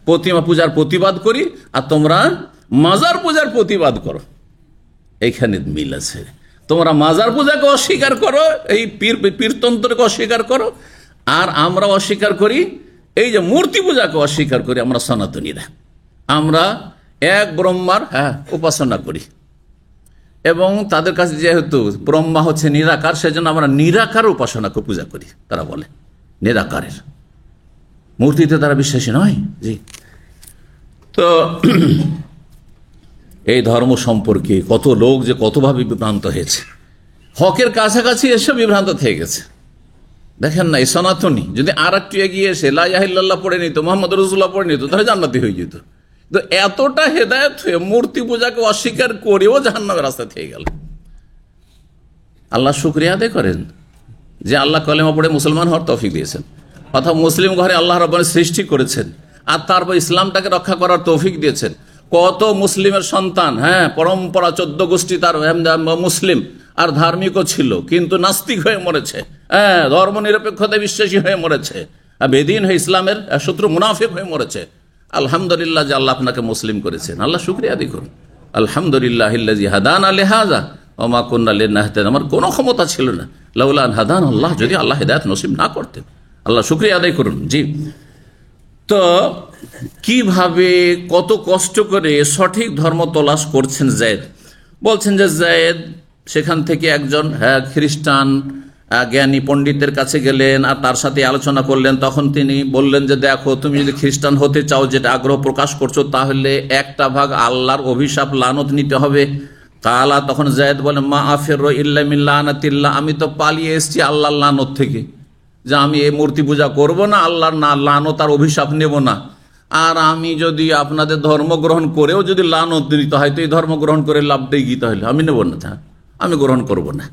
প্রতিমা পূজার প্রতিবাদ করি, আর তোমরা মাজার পূজার প্রতিবাদ করো। এইখানে মিল আছে। তোমরা মাজার পূজাকে অস্বীকার করো, এই পীরতন্ত্রকে অস্বীকার করো, আর আমরা অস্বীকার করি এই যে মূর্তি পূজাকে অস্বীকার করি। আমরা সনাতনীরা, আমরা এক ব্রহ্মার উপাসনা করি, এবং তাদের কাছে যেহেতু ব্রহ্মা হচ্ছে নিরাকার, সেজন্য আমরা নিরাকার উপাসনাকে পূজা করি। তারা বলে নিরাকারের, মূর্তিতে তারা বিশ্বাসী নয়। জি, তো এই ধর্ম সম্পর্কে কত লোক যে কতভাবে বিভ্রান্ত হয়েছে, হকের কাছাকাছি এসে বিভ্রান্ত থেকে গেছে। দেখেন না, এই সনাতনী যদি আর একটু এগিয়ে এসে লা ইলাহা ইল্লাল্লাহ পড়ে নিত, মুহাম্মদ রাসূলুল্লাহ পড়ে নিত, তাহলে জান্নাতি হয়ে যেত। তো এতটা হেদায়েত হয়ে মূর্তি পূজাকে অস্বীকার করেও জাহান্নামের রাস্তা থেকে গেল। আল্লাহ শুকরিয়া আদায় করেন যে আল্লাহ কলেমা পড়ে মুসলমান হওয়ার তৌফিক দিয়েছেন, অথবা মুসলিম ঘরে আল্লাহ রাব্বুল সৃষ্টি করেছেন, আর তারপর ইসলামটাকে রক্ষা করার তৌফিক দিয়েছেন। কত মুসলিমের সন্তান, পরম্পরা 14 গোষ্ঠী তার মুসলিম আর ধার্মিকও ছিল, কিন্তু নাস্তিক হয়ে মরেছে, ধর্ম নিরপেক্ষতায় বিশ্বাসী হয়ে মরেছে, বেদিন হয়ে ইসলামের শত্রু মুনাফিক হয়ে মরেছে। আলহামদুলিল্লাহ যে আল্লাহ আপনাকে মুসলিম করেছেন, আল্লাহ শুকরিয়া আদায় করুন। আলহামদুলিল্লাহিল্লাযী হাদানা লিহাযা ওয়া মা কুন্না লিনাহতাদিয়া, আমার কোনো ক্ষমতা ছিল না, লাউলা আন হাদানা আল্লাহ, যদি আল্লাহ হিদায়াত নসিব না করতেন। আল্লাহ শুকরিয়া আদায় করুন। জি, তো কিভাবে কত কষ্ট করে সঠিক ধর্ম তলাশ করছেন যায়েদ। বলছেন যে যায়েদ সেখান থেকে একজন খ্রিস্টান জ্ঞানী পণ্ডিতের কাছে গেলেন, আর তার সাথে আলোচনা করলেন। তখন তিনি বললেন যে দেখো, তুমি যদি খ্রিস্টান হতে চাও, যেটা আগ্রহ প্রকাশ করছো, তাহলে একটা ভাগ আল্লাহর অভিশাপ লানত নিতে হবে। কালা, তখন যায়েদ বলেন মা আফিরু ইল্লা মিন লানাতিল্লাহ, আমি তো পালিয়ে এসেছি আল্লাহর লানত থেকে, যে আমি এই মূর্তি পূজা করব না, আল্লাহর না লানত আর অভিশাপ নেব না। আর আমি যদি আপনাদের ধর্ম গ্রহণ করেও যদি লানত নিতে হয়, তো এই ধর্ম গ্রহণ করে লাভটাই কি? তাহলে আমি নেব না, আমি গ্রহণ করব না।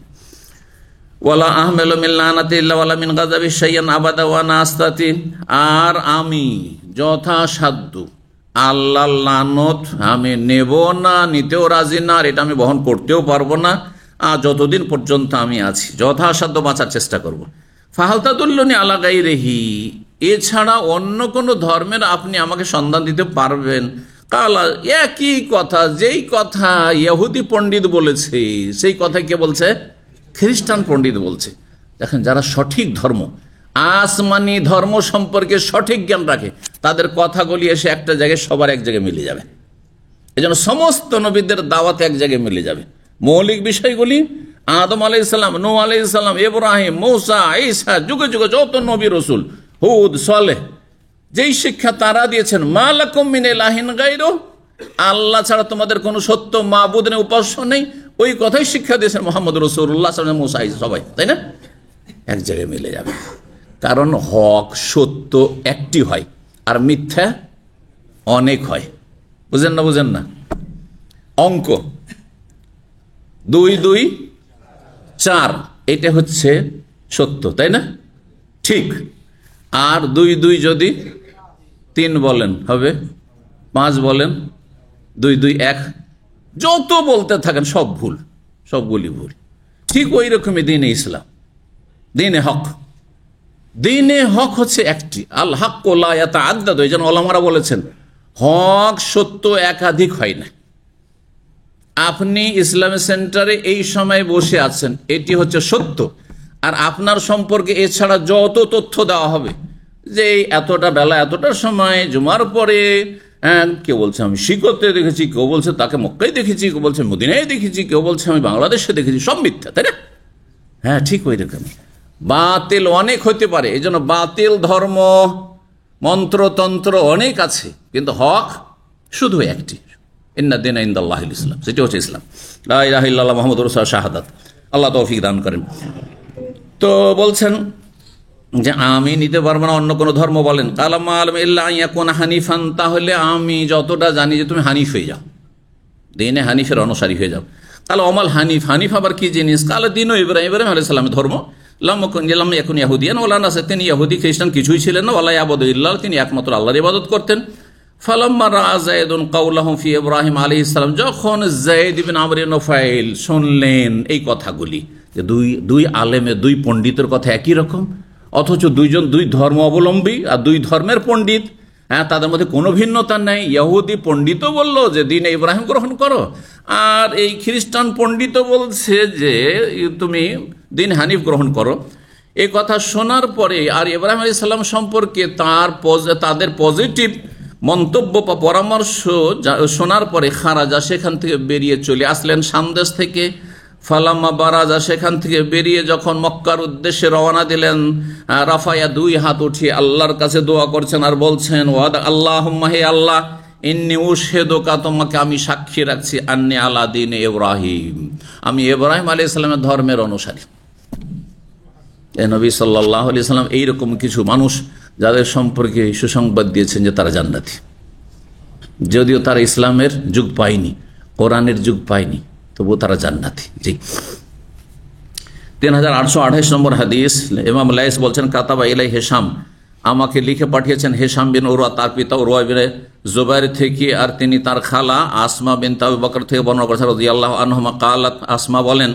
ওয়ালা আহমেলু মিন লানাতিল্লাহ ওয়ালা মিন গাযাবি শাইআন আবাদা ওয়া আনা আস্তাতি, আর আমি যথাসাধ্য আল্লাহর লানত আমি নেব না, নিতেও রাজি না, আর এটা আমি বহন করতেও পারবো না, আর যতদিন পর্যন্ত আমি আছি যথাসাধ্য বাঁচার চেষ্টা করব। ফাহাল তাদুল্লুনি আলা গায়রিহি, এছাড়া অন্য কোন ধর্মের আপনি আমাকে সন্ধান দিতে পারবেন? কালা, একই কথা, যেই কথা ইহুদি পণ্ডিত বলেছে সেই কথা কে বলছে? খ্রিস্টান পণ্ডিত বলছে। দেখেন, যারা সঠিক ধর্ম, আসমানি ধর্ম সম্পর্কে সঠিক জ্ঞান রাখে, তাদের কথাগুলি এসে একটা জায়গায় সবার এক জায়গায় মিলে যাবে। এই জন্য সমস্ত নবীদের দাওয়াত এক জায়গায় মিলে যাবে। মৌলিক বিষয়গুলি আদম আলাইহিস সালাম, নূহ আলাইহিস সালাম, ইব্রাহিম, মূসা, ঈসা, যুগে যুগে যত নবী রাসূল, হুদ, সালেহ, যেই শিক্ষা তারা দিয়েছেন, মা লাকুম মিন ইলাহিন গায়রু, আল্লাহ ছাড়া তোমাদের কোনো সত্য মাবুদ নেই, উপাস্য নেই, ওই কথাই শিক্ষা দিয়েছেন মোহাম্মদ রাসূলুল্লাহ সাল্লাল্লাহু আলাইহি ওয়াসাল্লাম, মুসা, সবাই, তাই না? এক জায়গায় মিলে যাবে, কারণ হক সত্য একটি হয় আর মিথ্যা অনেক হয়। বুঝেন না? বুঝেন না? অঙ্ক 2 2 4 এটা হচ্ছে সত্য, তাই না? ঠিক। আর 2 2 যদি 3 বলেন হবে, 5 বলেন, 2 2 1, যত বলতে থাকেন সব ভুল, সবগুলি ভুল। ঠিক ওই রকমই দ্বীনে ইসলাম, দ্বীনে হক। দ্বীনে হক হচ্ছে একটি, আল হক লা ইয়াতাআদ্দাদু। এই জন্য ওলামারা বলেছেন হক সত্য একাধিক হয় না। আপনি ইসলামী সেন্টারে এই সময় বসে আছেন, এটি হচ্ছে সত্য, আর আপনার সম্পর্কে এছাড়া যত তথ্য দেওয়া হবে যে এতটা বেলা এতটার সময় জুমার পরে, কেউ বলছে আমি শিকতে দেখেছি, কেউ বলছে তাকে মক্কায় দেখেছি, কেউ বলছে মদিনায় দেখেছি, কেউ বলছে আমি বাংলাদেশে দেখেছি, সব মিথ্যা, তাই না? হ্যাঁ, ঠিক ওই রকম বাতিল অনেক হতে পারে। এই জন্য বাতিল ধর্ম মন্ত্রতন্ত্র অনেক আছে, কিন্তু হক শুধু একটি, ইন্না দীনা ইনদাল্লাহিল ইসলাম, সেটি হচ্ছে ইসলাম। লা ইলাহা ইল্লাল্লাহ মুহাম্মাদুর রাসূলুল্লাহ, শাহাদাত। আল্লাহ তৌফিক দান করেন। তো বলছেন যে আমি নিতে পারবো না অন্য কোনো ধর্ম বলেন। কালামা আলম ইল্লা ইয়াকুনা হানিফান, তাহলে আমি যতটা জানি যে তুমি হানিফ হয়ে যাও, দ্বীনে হানিফের অনুসারী হয়ে যাও। তাহলে অমাল হানিফ, হানিফ আবার কি জিনিস? কালে দিন ইব্রাহিম, ইব্রাহিম আলাইহিস সালামের ধর্ম। লাম ইয়াকুন ইয়াহুদিয়ান ওয়ালা নাসারা, তিনি ইহুদি খ্রিস্টান কিছুই ছিলেন না। ওয়ালা ইয়াবুদু ইল্লাল্লাহ, তিনি একমাত্র আল্লাহর ইবাদত করতেন। ফালাম্মা রাআ যায়েদুন কাওলাহুম ফি ইব্রাহিম আলাইহিস সালাম, যখন যায়েদ ইবনে আমর ইবনে নুফাইল শুনলেন এই কথাগুলি, যে দুই আলেমের, দুই পণ্ডিতের কথা একই রকম, অথচ দুইজন দুই ধর্ম অবলম্বী আর দুই ধর্মের পণ্ডিত, তাদের মধ্যে কোনো ভিন্নতা নেই। ইহুদি পণ্ডিতও বলল যে দ্বীনে ইব্রাহিম গ্রহণ করো, আর এই খ্রিস্টান পণ্ডিতও বলছে যে তুমি দ্বীন হানিফ গ্রহণ করো। এই কথা শোনার পরে আর ইব্রাহিম আলাইহিস সালাম সম্পর্কে তাদের পজিটিভ মন্তব্য বা পরামর্শ শোনার পরে খারাজা, সেখান থেকে বেরিয়ে চলে আসলেন সামদেশ থেকে। ফালাম্মা বারাজা, সেখান থেকে বেরিয়ে যখন মক্কার উদ্দেশ্যে রওনা দিলেন, রাফায়া, 2 হাত উঠিয়ে আল্লাহর কাছে দোয়া করছেন আর বলছেন, ওয়াদা আল্লাহুম্মা, হে আল্লাহ, ইন্নী উশহিদুকা, তোমাকে আমি সাক্ষী রাখছি, আন্নী আলা দীনে ইব্রাহিম, আমি ইব্রাহিম আলাইহিস সালামের ধর্মের অনুসারী। নবী সাল্লাল্লাহু আলাইহি সাল্লাম এইরকম কিছু মানুষ যাদের সম্পর্কে সুসংবাদ দিয়েছেন যে তারা জান্নাতি, যদিও তারা ইসলামের যুগ পায়নি, কোরআনের যুগ পায়নি, তবুও তারা জান্নাতি। জি, 3828 নম্বর হাদিস। ইমাম লাইস বলছেন, কাতাবা ইলাই হেশাম, আমাকে লিখে পাঠিয়েছেন হেশাম বিন উরওয়া, তার পিতা উরওয়া বিন জুবাইর থেকে, আর তিনি তার খালা আসমা বিনতে আবু বকর থেকে বর্ণনা করেছেন রাদিয়াল্লাহু আনহুমা। কালাত, আসমা বলেন,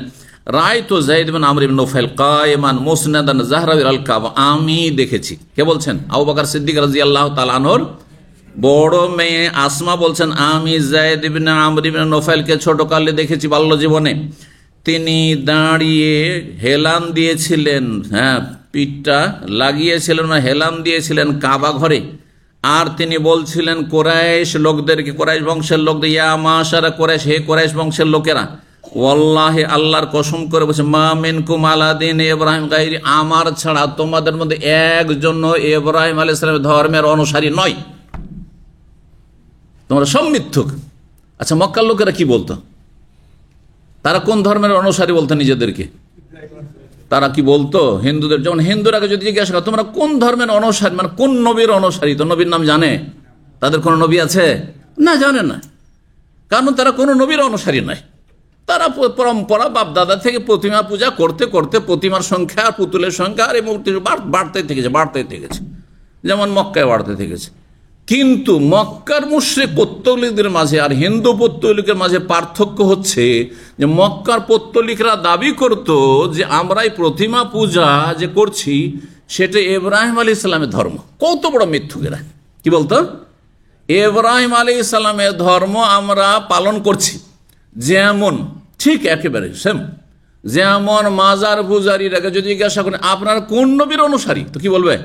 রাআইতু যায়েদ বিন আমর ইবনে নুফাইল কায়মান মুসনাদান যাহরা ইলাল কাবা, আমি দেখেছি। কে বলছেন? আবু বকর সিদ্দিক রাদিয়াল্লাহু তাআলা আনহুর বড় মেয়ে আসমা বলছেন, আমি যায়েদ ইবনে আমর ইবনে নুফাইলকে ছোটকালে দেখেছি, বাল্য জীবনে। তিনি দাঁড়িয়ে হেলান দিয়েছিলেন, পিঠটা লাগিয়েছিলেন, হেলান দিয়েছিলেন কাবা ঘরে, আর তিনি বলছিলেন কুরাইশ লোকদেরকে, কুরাইশ বংশের লোকদের, ইয়া মাশারা কুরাইশ, হে কুরাইশ বংশের লোকেরা, ওয়াল্লাহি, আল্লাহর কসম করে বলছে, মা মিনকুম আলা দীনে ইব্রাহিম গায়রি, আমার ছাড়া তোমাদের মধ্যে একজন ইব্রাহিম আলাইহিস সালামের ধর্মের অনুসারী নয়, তোমরা সব মিথ্যুক। আচ্ছা, মক্কার লোকেরা কি বলতো? তারা কোন ধর্মের অনুসারী বলতো নিজেদেরকে? তারা কি বলতো? হিন্দুদের, যেমন হিন্দুরাকে যদি জিজ্ঞাসা করো তোমরা কোন ধর্মের অনুসারী, মানে কোন নবীর অনুসারী, তো নবীর নাম জানে? তাদের কোন নবী আছে? না, জানে না, কারণ তারা কোন নবীর অনুসারী নয়। তারা পরম্পরা বাপ দাদা থেকে প্রতিমা পূজা করতে করতে প্রতিমার সংখ্যা, পুতুলের সংখ্যা আর এই মূর্তি বাড়তে থেকেছে, যেমন মক্কায় বাড়তে থেকেছে। কিন্তু মক্কার মুশরিক পৌত্তলিকদের মাঝে আর হিন্দু পৌত্তলিকের মাঝে পার্থক্য হচ্ছে যে মক্কার পৌত্তলিকরা দাবি করত যে আমরাই প্রতিমা পূজা যে করছি সেটা ইব্রাহিম আলাইহিস সালামের ধর্ম। কত বড় মিথ্যুকেরা! কি বলতো? ইব্রাহিম আলাইহিস সালামের ধর্ম আমরা পালন করছি, যেমন ঠিক একেবারে সেম, যেমন মাজার পূজারীরাকে যদি জিজ্ঞাসা করেন আপনার কোন নবীর অনুসারী, তো কি বলবে?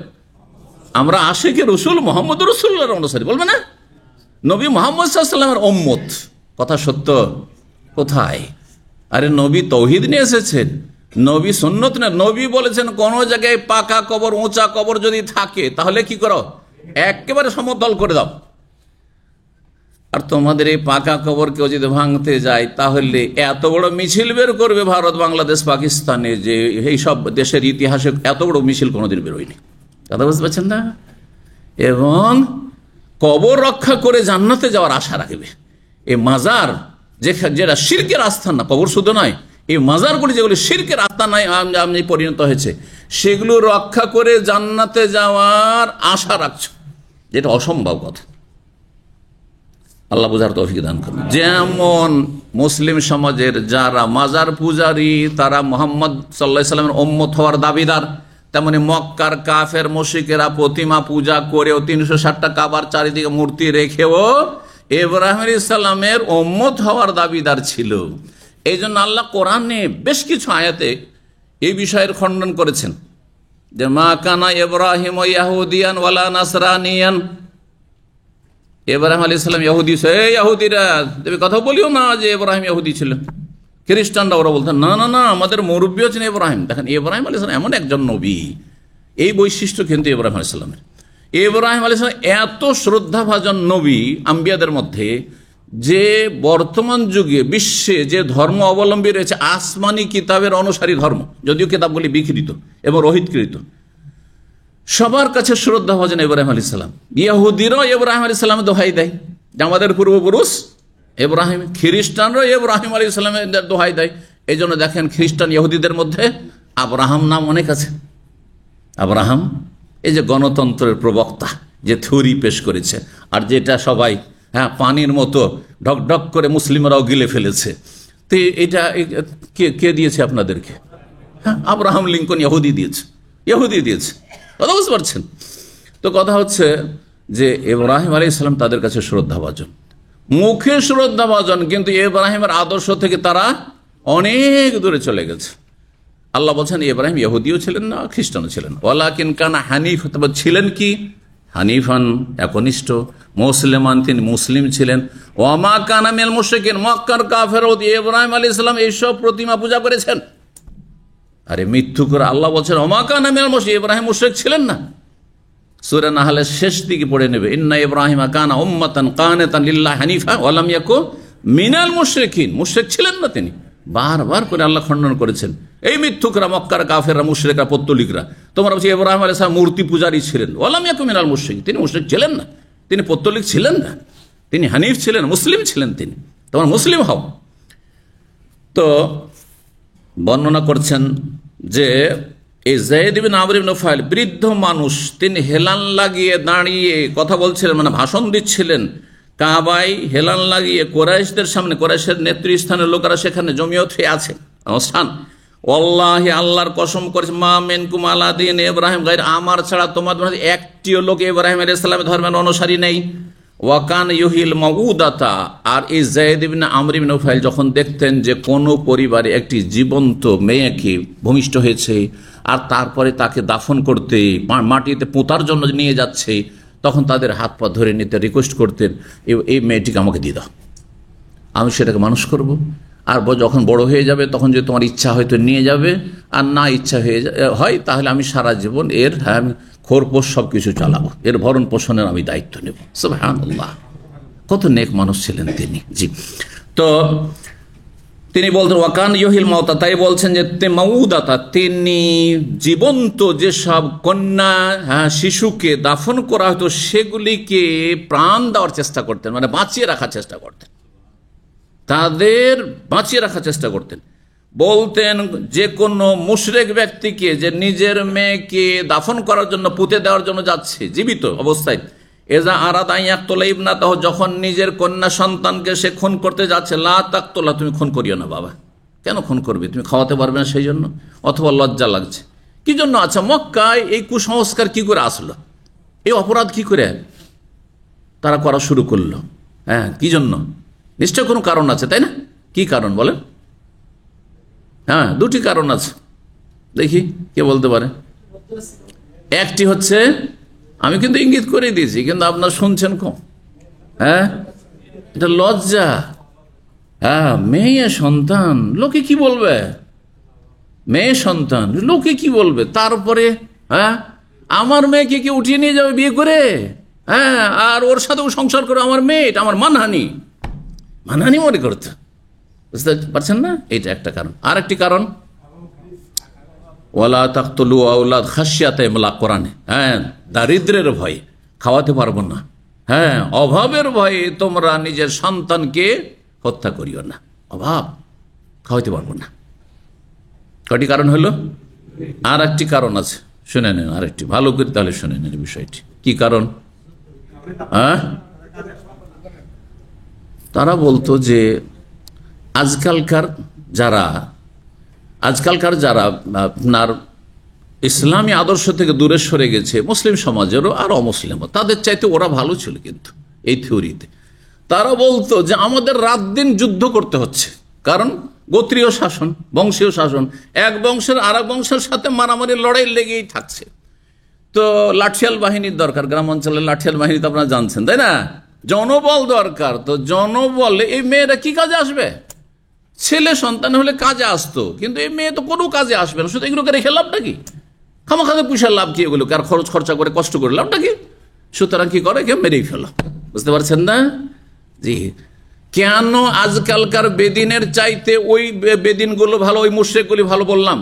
আমরা আশিকে রসুল মোহাম্মদ রসুল্লাহর অনুসারী, বলবে না? নবী মোহাম্মদ সাল্লাল্লাহু আলাইহি ওয়াসাল্লামের উম্মত। কথা সত্য? কোথায়? আরে নবী তৌহিদ নিয়ে এসেছেন, নবী সুন্নত না। নবী বলেছেন কোন জায়গায় পাকা কবর, উঁচা কবর যদি থাকে তাহলে কি করো? একেবারে সমতল করে দাও। আর তোমাদের এই পাকা কবর কেউ যদি ভাঙতে যায় তাহলে এত বড় মিছিল বের করবে ভারত, বাংলাদেশ, পাকিস্তানে, যে এই সব দেশের ইতিহাসে এত বড় মিছিল কোনোদিন বেরোয়নি। কথা বুঝতে পারছেন না? এবং কবর রক্ষা করে জান্নাতে যাওয়ার আশা রাখবে। এই মাজার যেটা শিরকের আস্থান না, কবর শুধু নয়, এই মাজারগুলি যেগুলি শিরকের আস্থানায় পরিণত হয়েছে, সেগুলো রক্ষা করে জান্নাতে যাওয়ার আশা রাখছো, যেটা অসম্ভব কথা। আল্লাহ বুঝার তৌফিক দান করুন। যেমন মুসলিম সমাজের যারা মাজার পূজারী, তারা মুহাম্মদ সাল্লাল্লাহু আলাইহি ওয়াসাল্লামের উম্মত হওয়ার দাবিদার, তেমনি মক্কার কাফের মুশরিকেরা প্রতিমা পূজা করেও 360টা কাবার চারিদিকে মূর্তি রেখেও ইব্রাহিম আলাইহিস সালামের উম্মত হওয়ার দাবিদার ছিল। এই জন্য আল্লাহ কোরআনে বেশ কিছু আয়াতে এই বিষয়ের খণ্ডন করেছেন, যে মা কানা ইব্রাহিম ইয়াহুদিয়ান ওয়ালা নাসরানিয়ান। ইব্রাহিম আলাইহিস সালাম ইহুদি, এই ইহুদিরা তুমি কথা বলিও না যে ইব্রাহিম ইহুদি ছিলেন। খ্রিস্টানরা ওরা বলতেন না না না, আমাদের মুরব্বী হচ্ছেন ইব্রাহিম। দেখেন ইব্রাহিম আলাইহিস সালাম এমন একজন নবী, এই বৈশিষ্ট্য কিন্তু ইব্রাহিম আলাইহিস সালামের। ইব্রাহিম আলাইহিস সালাম এত শ্রদ্ধাভাজন নবী আম্বিয়াদের মধ্যে, যে বর্তমান যুগে বিশ্বে যে ধর্ম অবলম্বী রয়েছে আসমানি কিতাবের অনুসারী ধর্ম, যদিও কিতাবগুলি বিকৃত এবং রহিতকৃত, সবার কাছে শ্রদ্ধা ভাজন ইব্রাহিম আলাইহিস সালাম। ইহুদিরাও ইব্রাহিম আলাইহিস সালামের দোহাই দেয় যে আমাদের পূর্বপুরুষ ইব্রাহিম। খ্রিস্টানরাও ইব্রাহিম আলাইহিস সালামের দোহাই দেয়। এই জন্য দেখেন খ্রিস্টান ইহুদিদের মধ্যে আব্রাহাম নাম অনেক আছে। আব্রাহাম এই যে গণতন্ত্রের প্রবক্তা, যে থিওরি পেশ করেছে, আর যেটা সবাই পানির মতো ঢকঢক করে মুসলিমরাও গিলে ফেলেছে, তো এটা কে দিয়েছে আপনাদেরকে? আব্রাহাম লিঙ্কন ইহুদি দিয়েছে। কথা বুঝতে পারছেন তো? কথা হচ্ছে যে ইব্রাহিম আলাইহিস সালাম তাদের কাছে শ্রদ্ধাভাজন, মুখে শ্রদ্ধাভাজন, কিন্তু ইব্রাহিমের আদর্শ থেকে তারা অনেক দূরে চলে গেছে। আল্লাহ বলছেন ইব্রাহিম ইহুদিও ছিলেন না, খ্রিস্টানও ছিলেন না, ওয়ালাকিন কানা হানিফ, ছিলেন কি হানিফান, একনিষ্ঠ মুসলিমান, তিনি মুসলিম ছিলেন। ওয়ামা কানা মিনাল মুশরিকিন, মক্কার কাফেরও ইব্রাহিম আলাইহিস সালাম এইসব প্রতিমা পূজা করেছেন। আরে মৃত্যু করে আল্লাহ বলছেন ওমা কানা মিনাল মুশরিকিন, ইব্রাহিম মুশরিক ছিলেন না। সূরা নাহলের শেষ দিকে পড়ে নেবে, ইন্না ইব্রাহিমা কানা উম্মাতান কানিতান লিল্লাহি হানিফা ওয়া লাম ইয়াকুন মিনাল মুশরিকিন, মুশরিক ছিলেন না তিনি। বারবার করে আল্লাহ খণ্ডন করেছেন, এই মিথ্যুকরা, মক্কার কাফেররা, মুশরিকরা, পত্তলিকরা, তোমরা বলছি ইব্রাহিম আলাইহিস সালাম মূর্তি পূজারী ছিলেন। ওয়া লাম ইয়াকুন মিনাল মুশরিকিন, তিনি মুশরিক ছিলেন না, তিনি পত্তলিক ছিলেন না, তিনি হানিফ ছিলেন, মুসলিম ছিলেন। তিনি তোমরা মুসলিম হও। তো বর্ণনা করছেন যে এই যায়েদ ইবনে আমর ইবনে নুফাইল, বৃদ্ধ মানুষ, তিনি হেলান লাগিয়ে দাঁড়িয়ে কথা বলছিলেন, মানে ভাষণ দিচ্ছিলেন কাবায় হেলান লাগিয়ে কুরাইশদের সামনে। কুরাইশের নেতৃস্থানের লোকেরা সেখানে জমিয়ত হয়ে আছে অনুষ্ঠান। ওয়াল্লাহি, আল্লাহর কসম করেছে, মা মিনকুম আলা দীন ইব্রাহিম গায়র, আমার ছাড়া তোমাদের মধ্যে একটিও লোক ইব্রাহিম আলাইহিস সালামের ধর্মের অনুসারী নেই। ওয়াকান ইউহিল মাউদাতা, আর এই যায়েদ ইবনে আমর ইবনে নুফাইল যখন দেখতেন যে কোনো পরিবারে একটি জীবন্ত মেয়েকে ভূমিষ্ঠ হয়েছে আর তারপরে তাকে দাফন করতে, মাটিতে পোঁতার জন্য নিয়ে যাচ্ছে, তখন তাদের হাত পা ধরে নিতে রিকোয়েস্ট করতেন, এই মেয়েটিকে আমাকে দিয়ে দাও, আমি সেটাকে মানুষ করব, আর যখন বড় হয়ে যাবে তখন যদি তোমার ইচ্ছা হয়তো নিয়ে যাবে, আর না ইচ্ছা হয় তাহলে আমি সারা জীবন এর খোরপোশ সব কিছু চালাবো, এর ভরণ পোষণের আমি দায়িত্ব নেব। সুবহানাল্লাহ, কত নেক মানুষ ছিলেন তিনি। জি, তো তিনি বলতেন ওয়াকান ইউহিল মাউতা, তাই বলছেন যে মাউদাতা, তিনি জীবন্ত যেসব কন্যা শিশুকে দাফন করা হতো সেগুলিকে প্রাণ দেওয়ার চেষ্টা করতেন, মানে বাঁচিয়ে রাখার চেষ্টা করতেন, তাদের বাঁচিয়ে রাখার চেষ্টা করতেন। বলতেন যে কোনো মুশরিক ব্যক্তিকে যে নিজের মেয়েকে দাফন করার জন্য, পুঁতে দেওয়ার জন্য যাচ্ছে জীবিত অবস্থায়, এজা আরাদা ইয়াকতুলা ইবনাতাহু, যখন নিজের কন্যা সন্তানকে সে খুন করতে যাচ্ছে, লা তাকতুলা, তুমি খুন করিও না বাবা। কেন খুন করবে? তুমি খাওয়াতে পারবে না সেই জন্য, অথবা লজ্জা লাগছে কি জন্য? আচ্ছা, মক্কায় এই কুসংস্কার কি করে আসলো, এই অপরাধ কি করে তারা করা শুরু করলো? কি জন্য? নিশ্চয় কোনো কারণ আছে, তাই না? কি কারণ বলেন? দুটি কারণ আছে, দেখি কে বলতে পারে। একটি হচ্ছে, আমি কিন্তু ইঙ্গিত করে দিয়েছি, কিন্তু আপনার শুনছেন কম। এটা লজ্জা। মেয়ে সন্তান, লোকে কি বলবে? মেয়ে সন্তান, লোকে কি বলবে? তারপরে আমার মেয়েকে কি উঠিয়ে নিয়ে যাবে বিয়ে করে? হ্যাঁ, আর ওর সাথেও সংসার করে আমার মেয়ে, এটা আমার মানহানি মনে করতো। বুঝতে পারছেন না? এটা একটা কারণ। আর একটি কারণ, ওয়ালা তাকতুলু আওলাদ খাশিয়াতে ইমলাক, কোরআনে, হ্যাঁ, দারিদ্রের ভয়ে, খাওয়াতে পারবো না, হ্যাঁ, অভাবের ভয়ে তোমরা নিজের সন্তানকে হত্যা করিও না। অভাব, খাওয়াতে পারবো না। কয়টি কারণ হলো? আর একটি কারণ আছে, শুনে নেন আরেকটি, ভালো করে তাহলে শুনে নেন বিষয়টি। কি কারণ? হ্যাঁ, তারা বলতো যে আজকালকার যারা আপনার ইসলামী আদর্শ থেকে দূরে সরে গেছে, মুসলিম সমাজেরও আর অমুসলিমও, তাদের চাইতে ওরা ভালো ছিল। কিন্তু এই থিওরিতে তারা বলতো যে আমাদের রাত দিন যুদ্ধ করতে হচ্ছে, কারণ গোত্রীয় শাসন, বংশীয় শাসন, এক বংশের আর এক বংশের সাথে মারামারি লড়াই লেগেই থাকছে। তো লাঠিয়াল বাহিনীর দরকার, গ্রাম অঞ্চলের লাঠিয়াল বাহিনী তো আপনারা জানছেন, তাই না? জনবল দরকার। তো জনবলে এই মেয়েরা কি কাজে আসবে? ছেলে সন্তান হলে কাজে আসতো, কিন্তু এই মেয়ে তো কোনো কাজে আসবে না। শুধু এগুলোকে রেখে লাভটা কি? খামাখাতে পুষার লাভ কি? এগুলোকে আর খরচ খরচা করে কষ্ট করে লাভটা কি? সুতরাং কি করে, কেউ মেরেই ফেলো। বুঝতে পারছেন না? জি। কেন আজকালকার বেদিনের চাইতে ওই বেদিনগুলো ভালো, ওই মুশরিকগুলি ভালো বললাম?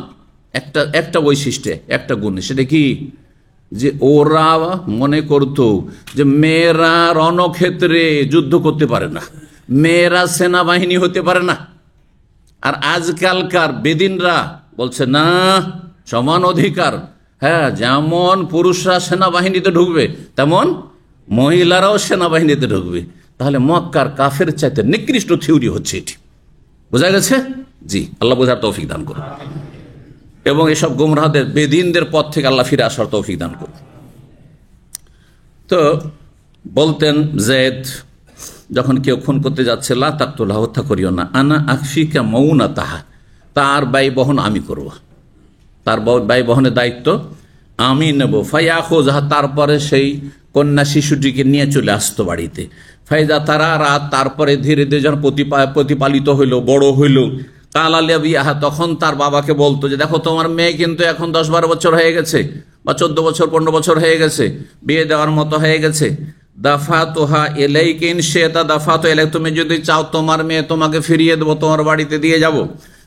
একটা বৈশিষ্ট্যে, একটা গুণে। সেটা কি? যে ওরা মনে করতো যে মেয়েরা রণক্ষেত্রে যুদ্ধ করতে পারে না, মেয়েরা সেনাবাহিনী হতে পারে না। আর আজকালকার বেদিনরা বলছে না, সমান অধিকার। হ্যাঁ, যেমন পুরুষরা সেনাবাহিনীতে ঢুকবে, তেমন মহিলারাও সেনাবাহিনীতে ঢুকবে। তাহলে মক্কার কাফের চাইতে নিকৃষ্ট থিওরি হচ্ছে এটি। বোঝা গেছে? জি, আল্লাহ বোঝার তৌফিক দান করুন, এবং এসব গুমরাহদের, বেদিনদের পথ থেকে আল্লাহ ফিরে আসার তৌফিক দান করুন। তো বলতেন জেদ, যখন কেউ খুন করতে যাচ্ছে, লা তাকতুলহু, হত্যা করিও না, আনা আকফিকা মাউনাতাহা, তার ব্যয় বহন আমি করব, তার ব্যয় বহনের দায়িত্ব আমি নেব। ফায়াখুযহা, তারপরে সেই কন্যা শিশুটিকে নিয়ে চলে আসতো বাড়িতে। ফাইজা তারা রাত, তারপরে ধীরে ধীরে যখন প্রতিপালিত হইল, বড় হইল, কাল আলিয়া বিয়াহা, তখন তার বাবাকে বলতো যে দেখো তোমার মেয়ে কিন্তু এখন 10-12 বছর হয়ে গেছে, বা 14 বছর 15 বছর হয়ে গেছে, বিয়ে দেওয়ার মতো হয়ে গেছে। দাফাতুহা ইলাইকা ইন শি'তা, দাফাতু ইলাইকা, তুমি যদি চাও তোমার মেয়ে তোমাকে ফিরিয়ে দেবো, তোমার বাড়িতে দিয়ে যাবো।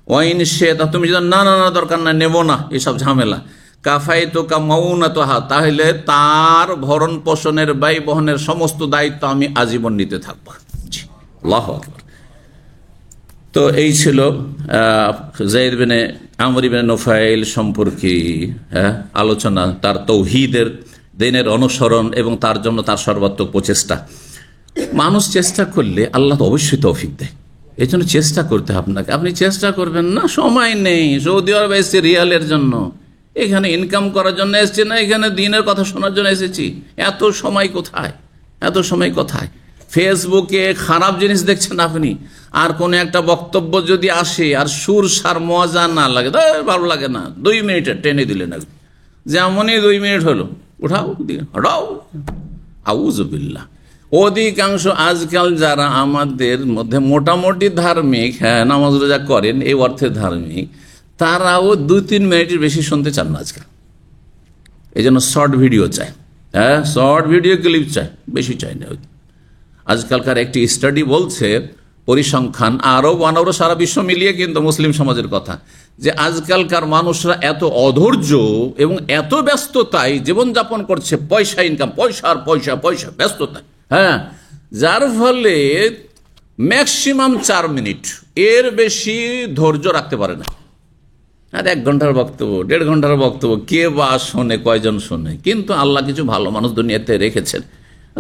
ওয়া ইন শি'তা, তুমি যদি না দরকার না, নেবো না, এসব ঝামেলা। কাফাইতুকা মাউনাতুহা, তাহলে তার ভরণ পোষণের, ব্যয় বহনের সমস্ত দায়িত্ব আমি আজীবন নিতে থাকবো। জি, আল্লাহু আকবার। তো এই ছিল যায়েদ বিনে আমর ইবনে নুফাইল সম্পর্কে আলোচনা, তার তৌহিদের, দ্বীনের অনুসরণ এবং তার জন্য তার সর্বাত্মক প্রচেষ্টা। মানুষ চেষ্টা করলে আল্লাহ তো অবশ্যই তৌফিক দেয়, এই জন্য চেষ্টা করতে আপনাকে। আপনি চেষ্টা করবেন না, সময় নেই। সৌদি আরব এসেছি রিয়ালের জন্য, এখানে ইনকাম করার জন্য এসেছি না, এখানে দিনের কথা শোনার জন্য এসেছি। এত সময় কোথায়, এত সময় কোথায়? ফেসবুকে খারাপ জিনিস দেখছেন আপনি, আর কোন একটা বক্তব্য যদি আসে আর সুর সার মজা না লাগে, ভালো লাগে না, 2 মিনিটে টেনে দিলেন, যেমনই 2 মিনিট হলো উঠাও হটাও, আউযুবিল্লাহ। অধিকাংশ আজকাল যারা আমাদের মধ্যে মোটামুটি ধার্মিক, হ্যাঁ, নামাজ রোজা করেন, এই অর্থে ধার্মিক, তারাও 2-3 মিনিটের বেশি শুনতে চান না আজকাল। এই জন্য শর্ট ভিডিও চাই, হ্যাঁ, শর্ট ভিডিও ক্লিপ চাই, বেশি চাই না। আজকালকার একটি স্টাডি বলছে, পরিসংখ্যান আরব অনারব সারা বিশ্ব মিলিয়ে কিন্তু মুসলিম সমাজের কথা, যে আজকালকার মানুষরা এত অধৈর্য এবং এত ব্যস্ততায় জীবনযাপন করছে, পয়সা ইনকাম, পয়সার পয়সা পয়সা, ব্যস্ততা, হ্যাঁ, যার ফলে ম্যাক্সিমাম 4 মিনিট, এর বেশি ধৈর্য রাখতে পারে না। আর 1 ঘন্টার বক্তব্য, 1.5 ঘন্টার বক্তব্য কে বা শোনে, কয়জন শোনে? কিন্তু আল্লাহ কিছু ভালো মানুষ দুনিয়াতে রেখেছেন,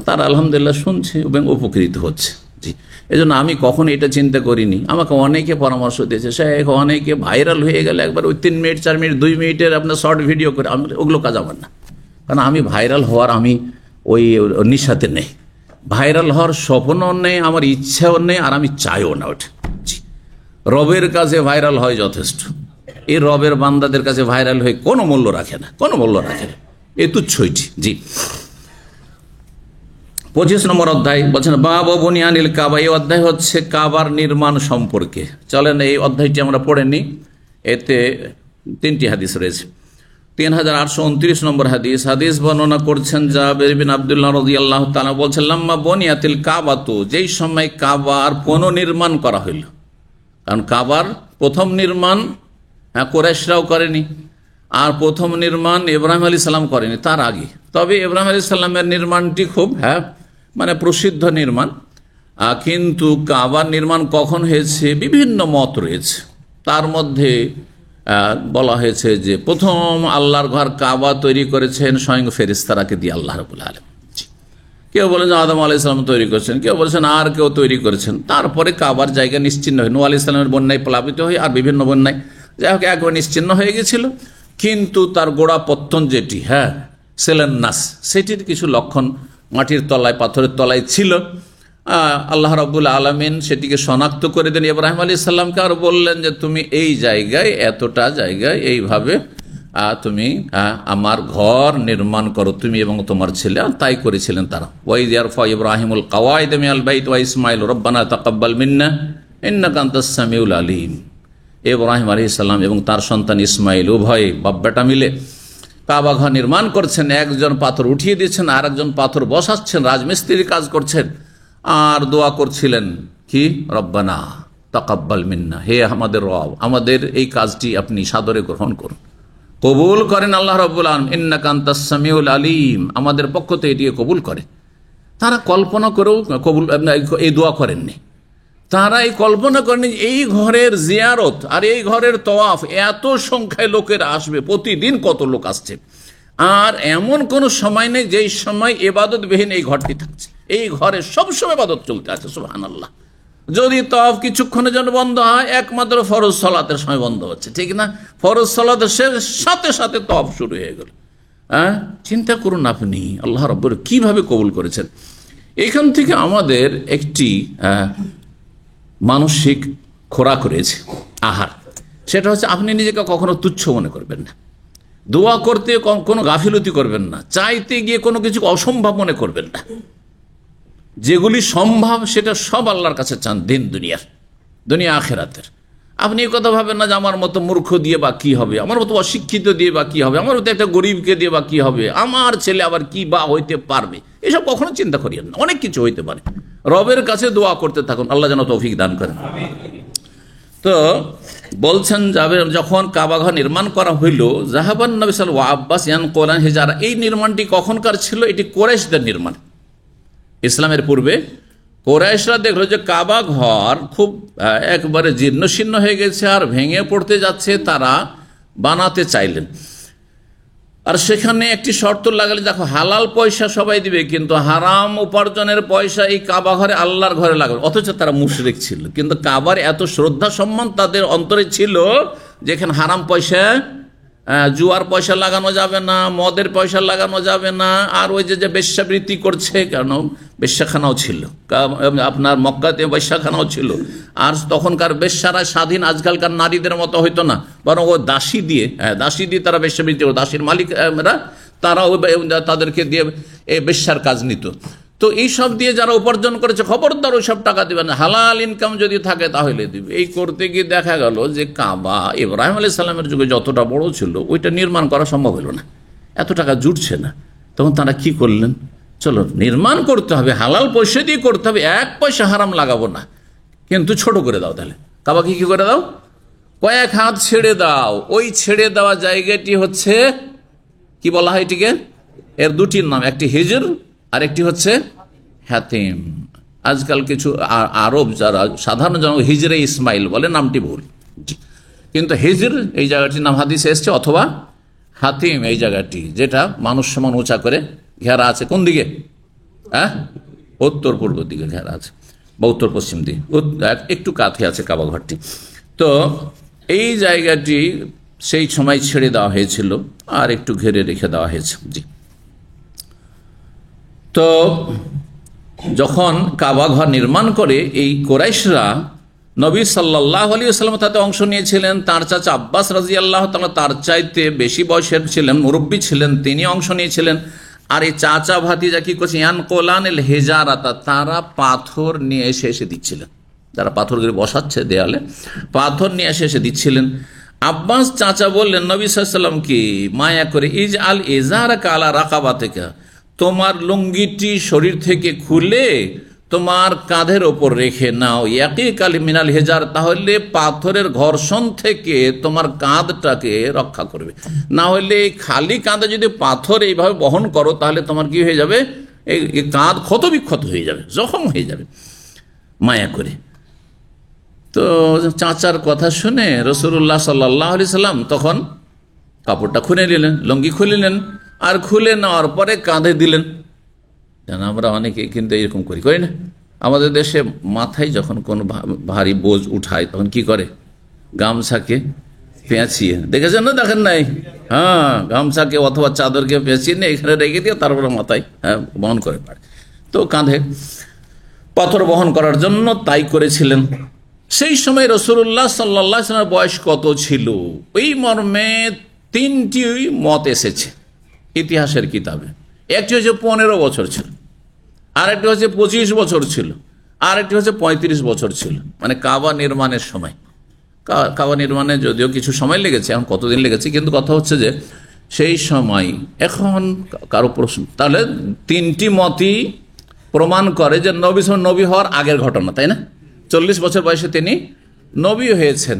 তারা আলহামদুলিল্লাহ শুনছে এবং উপকৃত হচ্ছে। জি, এই জন্য আমি কখন এটা চিন্তা করিনি। আমাকে অনেকে পরামর্শ দিয়েছে, শেখ, অনেকে ভাইরাল হয়ে গেলে একবার ওই 3 মিনিট 4 মিনিট 2 মিনিটের আপনার শর্ট ভিডিও করে, ওগুলো কাজ আমার না। কারণ আমি ভাইরাল হওয়ার, আমি ওই নিশাতে নেই, ভাইরাল হওয়ার স্বপ্নও নেই, আমার ইচ্ছাও নেই, আর আমি চাইও না ওটা। জি, রবের কাছে ভাইরাল হয় যথেষ্ট। এই রবের বান্দাদের কাছে ভাইরাল হয়ে কোনো মূল্য রাখে না, কোনো মূল্য রাখে না, এ তুচ্ছইটি। জি, 25 নম্বর অধ্যায় বলছেন বাব বুনিয়ানিল কাবা। এই অধ্যায় হচ্ছে কাবার নির্মাণ সম্পর্কে। চলেন এই অধ্যায়টি আমরা পড়ে নিই। এতে 3টি হাদিস রয়েছে। 3829 নম্বর হাদিস। হাদিস বর্ণনা করছেন জাবের বিন আব্দুল্লাহ রাদিয়াল্লাহু তাআলা বলছেন, লাম্মা বুনিয়াতিল কাবাতু, যেই সময় কাবার পুনর্নির্মাণ করা হইল। কারণ কাবার প্রথম নির্মাণ কুরাইশরাও করেনি, আর প্রথম নির্মাণ ইব্রাহিম আলাইহিস সালাম করেনি, তার আগে। তবে ইব্রাহিম আলাইহিস সালামের নির্মাণটি খুব মানে প্রসিদ্ধ নির্মাণ। কিন্তু কাবার নির্মাণ কখন হয়েছে বিভিন্ন মত রয়েছে। তার মধ্যে বলা হয়েছে যে প্রথম আল্লাহর ঘর কাবা তৈরি করেছেন স্বয়ং ফেরেশতারাকে দিয়ে আল্লাহ রাব্বুল আলামিন। কেউ বলেন আদম আলাইহিস সালাম তৈরি করেছেন, কেউ বলেছেন আর কেউ তৈরি করেছেন। তারপরে কাবার জায়গা নিশ্চিহ্ন হয়, নূহ আলাইহিস সালামের বন্যায় প্লাবিত হয়ে আর বিভিন্ন বন্যায়, যাই হোক একবার নিশ্চিহ্ন হয়ে গেছিল। কিন্তু তার গোড়া পত্তন যেটি সেলেন্নাস, সেটির কিছু লক্ষণ মাটির তলায় পাথরের তলায় ছিল। আল্লাহ রাব্বুল আলামিন সেটিকে শনাক্ত করে দেন ইব্রাহিম আলাইহিস সালামকে, আর বললেন যে তুমি এই জায়গায়, এতটা জায়গায় এইভাবে তুমি আমার ঘর নির্মাণ করো, তুমি এবং তোমার ছেলে। তাই করেছিলেন তারা। ওয়াইদ ইয়ারফা ইব্রাহিমুল কাওয়াইদ মিনাল বাইত ওয়া ইসমাঈল রব্বানা তাকাব্বাল মিন্না ইন্নাকা আনতাস সামিউল আলিম। ইব্রাহিম আলাইহিস সালাম এবং তার সন্তান ইসমাইল উভয়ে বাপ বেটা মিলে কাবা ঘর নির্মাণ করছেন। একজন পাথর উঠিয়ে দিচ্ছেন, আর একজন পাথর বসাচ্ছেন, রাজমিস্ত্রি কাজ করছেন, আর দোয়া করছিলেন কি, রব্বানা তাকাব্বাল মিন্না, হে আমাদের রব, আমাদের এই কাজটি আপনি সাদরে গ্রহণ করুন, কবুল করেন আল্লাহ রাব্বুল আলামিন, ইন্নাকা আনতাস সামিউল আলিম, আমাদের পক্ষ থেকে এটিকে কবুল করে। তারা কল্পনা করেও কবুল এই দোয়া করেননি। তারা এই কল্পনা করেনি এই ঘরের জিয়ারত আর এই ঘরের তওয়াফ এত সংখ্যায় লোকের আসবে, প্রতিদিন কত লোক আসছে, আর এমন কোন সময় নেই যেই সময় ইবাদতবিহীন এই ঘরটি থাকছে। এই ঘরে সবসময় ইবাদত চলতে আছে, সুবহানাল্লাহ। যদি তওয়াফ কিছুক্ষণের জন্য বন্ধ হয়, একমাত্র ফরজ সালাতের সময় বন্ধ হচ্ছে, ঠিক না? ফরজ সালাতের সাথে সাথে তওয়াফ শুরু হয়ে গেল। চিন্তা করুন আপনি আল্লাহ রাব্বুল কিভাবে কবুল করেছেন। এখান থেকে আমাদের একটি মানসিক খোরাক রয়েছে, আহার। সেটা হচ্ছে আপনি নিজেকে কখনো তুচ্ছ মনে করবেন না, দোয়া করতে কোনো গাফিলতি করবেন না, চাইতে গিয়ে কোনো কিছু অসম্ভব মনে করবেন না। যেগুলি সম্ভব সেটা সব আল্লাহর কাছে চান, দিন দুনিয়া আখেরাতের। আপনি এই কথা ভাবেন না যে আমার মতো মূর্খ দিয়ে বা কি হবে, আমার মতো অশিক্ষিত দিয়ে বা কি হবে, আমার মতো একটা গরিবকে দিয়ে বা কি হবে, আমার ছেলে আবার কি বা হইতে পারবে, এসব কখনো চিন্তা করিয়েন না। অনেক কিছু হইতে পারে। রবের কাছে দোয়া করতে থাকুন, আল্লাহ যেন তৌফিক দান করেন। তো বলছেন যাবে, যখন কাবা ঘর নির্মাণ করা হইল, জাহাবান নবী সাল্লাল্লাহু আলাইহি ওয়া আব্বাস ইয়ানকুলান হিজারা, এই নির্মাণটি কখনকার ছিল? এটি কুরাইশদের নির্মাণ। ইসলামের পূর্বে কুরাইশরা দেখলো যে কাবা ঘর খুব একবারে জীর্ণশীর্ণ হয়ে গেছে আর ভেঙে পড়তে যাচ্ছে, তারা বানাতে চাইলেন। আর সেখানে একটি শর্ত লাগালে, দেখো হালাল পয়সা সবাই দিবে, কিন্তু হারাম উপার্জনের পয়সা এই কাবা ঘরে, আল্লাহর ঘরে লাগাবে। অথচ তারা মুশরিক ছিল, কিন্তু কাবার এত শ্রদ্ধা সম্মান তাদের অন্তরে ছিল, যেখানে হারাম পয়সা, জুয়ার পয়সা লাগানো যাবে না, মদের পয়সা লাগানো যাবে না, আর ওই যে বেশ্যাবৃত্তি করছে, কারণ বেশ্যাখানাও ছিল, আপনার মক্কাতে বেশ্যাখানাও ছিল। আর তখনকার বেশ্যারা স্বাধীন আজকালকার নারীদের মতো হইতো না, বরং ও দাসী দিয়ে তারা বেশ্যাবৃত্তি, দাসীর মালিকরা তারাও তাদেরকে দিয়ে এই বেশ্যার কাজ নিত। তো এইসব দিয়ে যারা উপার্জন করেছে, খবরদার ওই সব টাকা দিবে না, হালাল ইনকাম যদি থাকে তাহলে দিবে। এই করতে গিয়ে দেখা গেল যে কাবা ইব্রাহিম আলাইহিস সালামের যুগে যতটা বড় ছিল, ওইটা নির্মাণ করা সম্ভব হলো না, এত টাকা জুটছে না। তখন তারা কি করলেন, চলো নির্মাণ করতে হবে, হালাল পয়সা দিয়ে করতে হবে, এক পয়সা হারাম লাগাবো না, কিন্তু ছোট করে দাও। তাহলে কাবাকে কি করে দাও, কয়েক হাত ছেড়ে দাও। ওই ছেড়ে দেওয়া জায়গাটি হচ্ছে কি বলা হয় এটিকে, এর দুটির নাম, একটি হিজর আর একটি হচ্ছে হাতিম। আজকাল কিছু আরব যারা সাধারণ জন হিজরে ইসমাইল বলে, নামটি ভুল, কিন্তু হিজর এই জায়গাটির নাম হাদিসে এসছে, অথবা হাতিম এই জায়গাটি, যেটা মানুষ সমান উঁচা করে ঘেরা আছে। কোন দিকে? উত্তর পূর্ব দিকে ঘেরা আছে, বা উত্তর পশ্চিম দিকে, একটু কাছে আছে কাবা ঘরটি। তো এই জায়গাটি সেই সময় ছেড়ে দেওয়া হয়েছিল আর একটু ঘিরে রেখে দেওয়া হয়েছে। জি, তো যখন কাবা ঘর নির্মাণ করে এই কুরাইশরা, নবী সাল্লাল্লাহু আলাইহি ওয়াসাল্লাম তাতে অংশ নিয়েছিলেন। তার চাচা আব্বাস রাদিয়াল্লাহু তাআলা তার চাইতে বেশি বয়সের ছিলেন, মুরব্বী ছিলেন, তিনি অংশ নিয়েছিলেন। আর এই চাচা ভাতিজা কি করছে, ইয়ানকুলানিল হিজারাতা, তারা পাথর নিয়ে এসে দিচ্ছিলেন। যারা পাথরগুলি বসাচ্ছে দেয়ালে, পাথর নিয়ে এসে দিচ্ছিলেন। আব্বাস চাচা বললেন নবী সাল্লাল্লাহু আলাইহি ওয়াসাল্লামকে মায়া করে, ইজ আল ইজারাকা আলা রাকাবাতিকা, তোমার লুঙ্গিটি শরীর থেকে খুলে তোমার কাঁধের ওপর রেখে নাও, ইয়াকিকাল মিনাল হিজার, তাহলে পাথরের ঘর্ষণ থেকে তোমার কাঁধটাকে রক্ষা করবে। না হলে খালি কাঁধে যদি পাথর এইভাবে বহন করো তাহলে তোমার কি হয়ে যাবে, এই কাঁধ ক্ষত বিক্ষত হয়ে যাবে, জখম হয়ে যাবে। মায়া করে তো চাচার কথা শুনে রাসূলুল্লাহ সাল্লাল্লাহু আলাইহি সাল্লাম তখন কাপড়টা খুলে নিলেন, লুঙ্গি খুলিলেন, আর খুলে নেওয়ার পরে কাঁধে দিলেন। জানা আমরা অনেকে কিন্তু এরকম করি না। আমাদের দেশে মাথায় যখন কোনো ভারী বোঝ উঠায় তখন কি করে, গামছাকে পেঁচিয়ে, দেখেছেন না, দেখেন নাই? হ্যাঁ, গামছাকে অথবা চাদরকে পেঁচিয়ে নিয়ে এখানে রেখে দিয়ে তারপরে মাথায় বহন করে পারে। তো কাঁধে পাথর বহন করার জন্য তাই করেছিলেন। সেই সময় রাসূলুল্লাহ সাল্লাল্লাহু আলাইহি ওয়াসাল্লামের বয়স কত ছিল, এই মর্মে তিনটি মত এসেছে ইতিহাসের কিতাবে। একটি হচ্ছে 15 বছর ছিল, আরেকটি হচ্ছে 25 বছর ছিল, আরেকটি হচ্ছে 35 বছর ছিল, মানে কাবা নির্মাণের সময়। কাবা নির্মাণে যদিও কিছু সময় লেগেছে, এখন কতদিন লেগেছে, কিন্তু কথা হচ্ছে যে সেই সময় এখন কারো প্রশ্ন, তাহলে তিনটি মতই প্রমাণ করে যে নবী হওয়ার আগের ঘটনা, তাই না? 40 বছর বয়সে তিনি নবী হয়েছেন।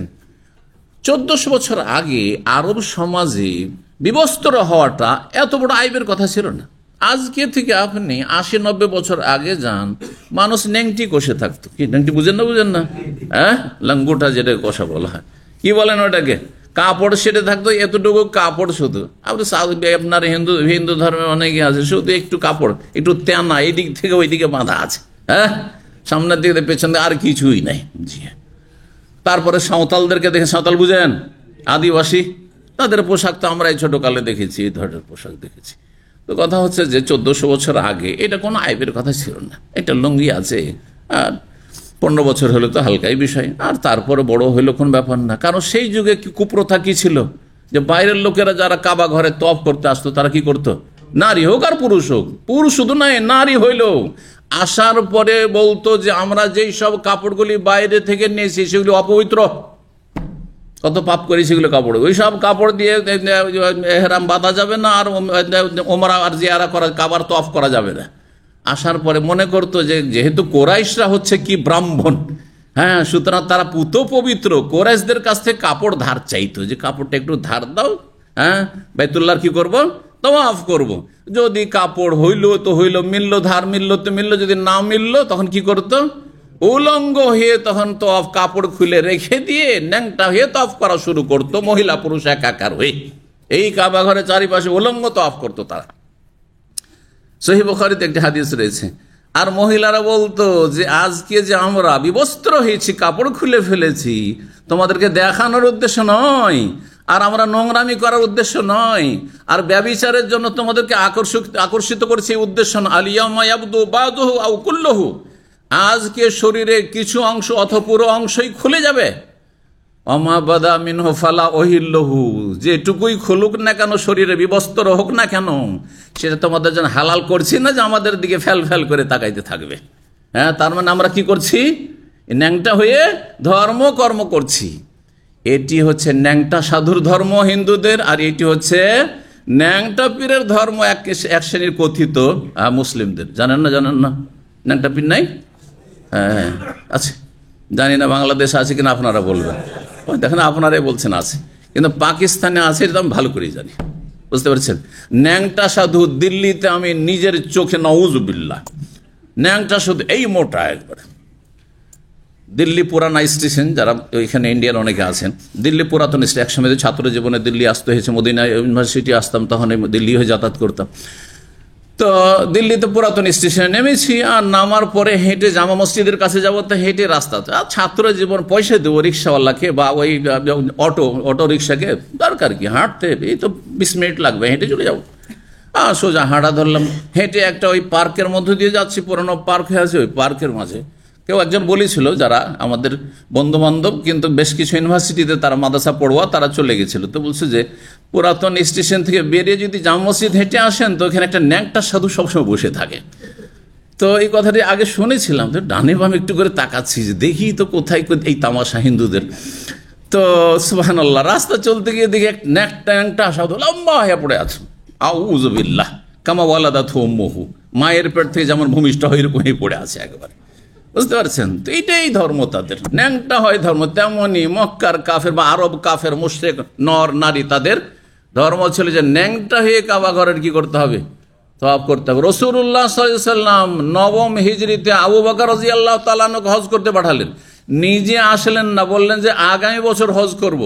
1400 বছর আগে আরব সমাজে বিবস্ত্র হওয়াটা এত বড় আইবের কথা ছিল না। আজকে থেকে আপনি 80-90 বছর আগে যান, মানুষ নেংটি কষে থাকতো। কি নেংটি বুঝেন না? হ্যাঁ, লাঙ্গুটা যেটা কষা বলা হয়, কি বলেন ওটাকে, কাপড় সেটে থাকতো, এতটুকু কাপড় শুধু। আপনার হিন্দু ধর্মে অনেকে আছে শুধু একটু কাপড়, একটু তেনা এই দিক থেকে ওই দিকে বাঁধা আছে, হ্যাঁ, সামনের দিকে পেছন দিকে আর কিছুই নাই। জি। তারপরে সাঁওতালদেরকে দেখে, সাঁওতাল বুঝেন, আদিবাসী, তাদের পোশাক তো আমরা এই ছোটকালে দেখেছি, এই ধরনের পোশাক দেখেছি। তো কথা হচ্ছে যে 1400 বছর আগে এটা কোনো আইবের কথা ছিল না। একটা লুঙ্গি আছে, আর 15 বছর হলে তো হালকাই বিষয়, আর তারপরে বড় হইলো কোন ব্যাপার না। কারণ সেই যুগে কুপ্রথা কি ছিল, যে বাইরের লোকেরা যারা কাবা ঘরে তওয়াফ করতে আসতো তারা কি করতো, নারী হোক আর পুরুষ হোক, পুরুষ শুধু নয় নারী হইলো, আসার পরে বলতো যে আমরা যেই সব কাপড়গুলি বাইরে থেকে নিয়েছি সেগুলি অপবিত্র, কত পাপ করি সেগুলো কাপড়, ওই সব কাপড় দিয়ে এহরাম বাঁধা যাবে না, আর ওমরা আর জিয়ারা করা, কাবার তওয়াফ করা যাবে না। আসার পরে মনে করতো যে যেহেতু কোরাইশরা হচ্ছে কি ব্রাহ্মণ, হ্যাঁ, সুতরাং তারা পুত পবিত্র, কোরাইশদের কাছ থেকে কাপড় ধার চাইতো, যে কাপড়টা একটু ধার দাও, হ্যাঁ, বাইতুল্লাহর কি করব, তওয়াফ করব। যদি কাপড় হইলো তো হইলো, মিললো, ধার মিললো তো মিললো, যদি না মিললো তখন কি করতো, উলঙ্গ হয়ে তখন তওয়াফ কাপড় খুলে রেখে দিয়ে ন্যাংটা হয়ে তওয়াফ করা শুরু করতো, মহিলা পুরুষ একাকার হয়ে এই কাবা ঘরের চারিপাশে উলঙ্গ তওয়াফ করতো তারা। সহিহ বুখারীতে একটি হাদিস রয়েছে। আর মহিলারা বলতো যে আজকে যে আমরা বিবস্ত্র হয়েছি, কাপড় খুলে ফেলেছি, তোমাদেরকে দেখানোর উদ্দেশ্য নয়, আর আমরা নোংরামি করার উদ্দেশ্য নয়, আর ব্যভিচারের জন্য তোমাদেরকে আকর্ষিত করছি এই উদ্দেশ্য নয়। আলিয়াউমা ইয়াবদু বাদুহু আও কুল্লুহু, আজকে শরীরে কিছু অংশ অথবা পুরো অংশই খুলে যাবে। অমা বাদা মিনহু ফালা ওহিল্লহু, যেটুকুই খুলুক না কেন, শরীরে বিবস্ত্র হোক না কেন, সেটা তোমাদের জন্য হালাল করছি না যে আমাদের দিকে ফ্যাল ফ্যাল করে তাকাইতে থাকবে। হ্যাঁ, তার মানে আমরা কি করছি, ন্যাংটা হয়ে ধর্মকর্ম করছি। এটি হচ্ছে ন্যাংটা সাধুর ধর্ম হিন্দুদের, আর এটি হচ্ছে ন্যাংটা পীরের ধর্ম এক শ্রেণীর কথিত মুসলিমদের। জানেন না ন্যাংটা পীর নাই? হ্যাঁ আছে, জানি না বাংলাদেশে আছে কিনা, আপনারা বলবেন। দেখেন আপনারাই বলছেন আছে, কিন্তু পাকিস্তানে আছে, এটা আমি ভালো করেই জানি, বুঝতে পারছেন। ন্যাংটা সাধু দিল্লিতে আমি নিজের চোখে, নাউজুবিল্লাহ, ন্যাংটা সাধু এই মোটা একবার, দিল্লি পুরানা স্টেশন, যারা ওইখানে ইন্ডিয়ান অনেকে আছেন, দিল্লি পুরাতন স্টেশন, একসময় ছাত্র জীবনে দিল্লি আসতে হয়েছে, মদিনা ইউনিভার্সিটি আসতাম, তখন দিল্লি হয়ে যাতায়াত করতাম। তো দিল্লিতে পুরাতন স্টেশনে নেমেছি, আর নামার পরে হেঁটে জামা মসজিদের কাছে যাবো, তো হেঁটে রাস্তাতে, আর ছাত্র জীবন পয়সা দেবো রিক্সাওয়ালাকে বা ওই অটো রিক্সাকে, দরকার কি, হাঁটতে এই তো 20 মিনিট লাগবে, হেঁটে চলে যাবো। আর সোজা হাঁটা ধরলাম, হেঁটে একটা ওই পার্কের মধ্য দিয়ে যাচ্ছি, পুরোনো পার্ক হয়ে আছে, ওই পার্কের মাঝে কেউ একজন বলেছিল, যারা আমাদের বন্ধু বান্ধব, কিন্তু বেশ কিছু ইউনিভার্সিটিতে তারা মাদ্রাসা পড়ুয়া, তারা চলে গেছিল। তো বলছে যে পুরাতন স্টেশন থেকে বেরিয়ে যদি জামা মসজিদ হেঁটে আসেন, তো এখানে একটা ন্যাংটা সাধু সবসময় বসে থাকে। তো এই কথাটি আগে শুনেছিলাম, তো ডানে বামে একটু করে তাকাচ্ছি যে দেখি তো কোথায় এই তামাশা হিন্দুদের। তো সুবহানাল্লাহ, রাস্তা চলতে গিয়ে দেখি এক ন্যাংটা সাধু লম্বা হয়ে পড়ে আছে, আউযুবিল্লাহ, কামা ওয়ালাদাতহু উম্মুহু, মায়ের পেট থেকে যেমন ভূমিষ্ঠ হয় এরকম হয়ে পড়ে আছে একবার, বুঝতে পারছেন? তো এইটাই ধর্ম তাদের, ন্যাংটা হয় ধর্ম। তেমনি মক্কার কাফের বা আরব কাফের মুশরিক নর নারী, তাদের ধর্ম ছিল যে ন্যাংটা হয়ে কাবা ঘরের কি করতে হবে, তওয়াফ করতে হবে। রাসূলুল্লাহ সাল্লাল্লাহু আলাইহি ওয়াসাল্লাম নবম হিজরিতে আবু বকর রাদিয়াল্লাহু তাআলা আনহুকে হজ করতে পাঠালেন, নিজে আসলেন না, বললেন যে আগামী বছর হজ করব।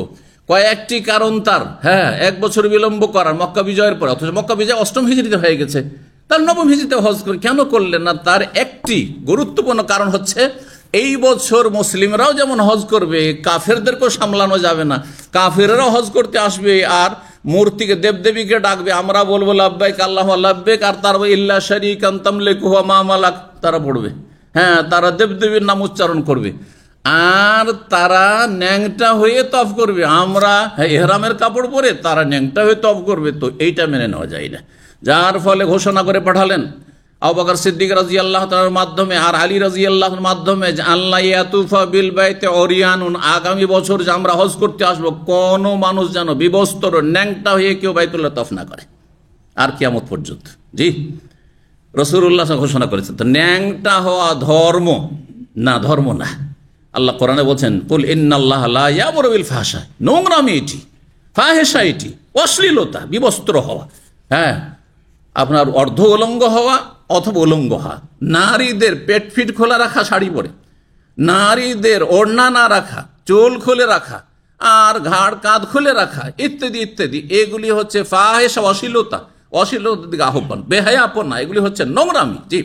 কয়েকটি কারণ তার, হ্যাঁ, এক বছর বিলম্ব করার মক্কা বিজয়ের পর, অথচ মক্কা বিজয় অষ্টম হিজরিতে হয়ে গেছে, তার নবম হিজরিতে হজ করে কেন করলেন না? তার একটি গুরুত্বপূর্ণ কারণ হচ্ছে এই বছর মুসলিমরাও যেমন হজ করবে, কাফেরদেরকেও সামলানো যাবে না, কাফেররাও হজ করতে আসবে আর মূর্তিকে দেবদেবীকে ডাকবে, আমরা বলবো লাব্বাইক আল্লাহুম্মা লাব্বাইক, আর তার ইল্লা শারীকান তামলিকুহু ওয়া মা মালাক তারা পড়বে, হ্যাঁ, তারা দেবদেবীর নাম উচ্চারণ করবে, আর তারা ন্যাংটা হয়ে তফ করবে, আমরা ইহরামের কাপড় পরে তারা ন্যাংটা হয়ে তফ করবে। তো এইটা মেনে নেওয়া যায় না, যার ফলে ঘোষণা করে পাঠালেন আবু বকর সিদ্দিক রাদিয়াল্লাহু তাআলার মাধ্যমে আর আলী রাদিয়াল্লাহুর মাধ্যমে যে আল্লাহ ইয়াতুফা বিল বাইতে ওরিয়ানুন, আগামী বছর যে আমরা হজ করতে আসব, কোন মানুষ যেন বিবস্ত্র ন্যাংটা হয়ে কেউ বাইতুল্লাহ তফ না করে, আর কিয়ামত পর্যন্ত। জি, রাসূলুল্লাহ ঘোষণা করেছেন। তো ন্যাংটা হওয়া ধর্ম না, ধর্ম না। আল্লাহ কোরআনে বলছেন, কুল ইন্নাল্লাহা লা ইয়ামুরু বিল ফাহশা, নোংরামি এটি, ফাহেশা এটি, অশ্লীলতা, বিবস্ত্র হওয়া, হ্যাঁ, আপনার অর্ধ উলঙ্গ হওয়া অথবা উলঙ্গ হওয়া, নারীদের পেট ফিট খোলা রাখা শাড়ি পরে, নারীদের ওড়না না রাখা, চুল খুলে রাখা, আর ঘাড় কাঁধ খুলে রাখা, ইত্যাদি ইত্যাদি, এগুলি হচ্ছে ফাহেশা, অশ্লীলতা, অশ্লীলতার দিকে আহ্বান, বেহায়াপন না, এগুলি হচ্ছে নোংরামি। জি,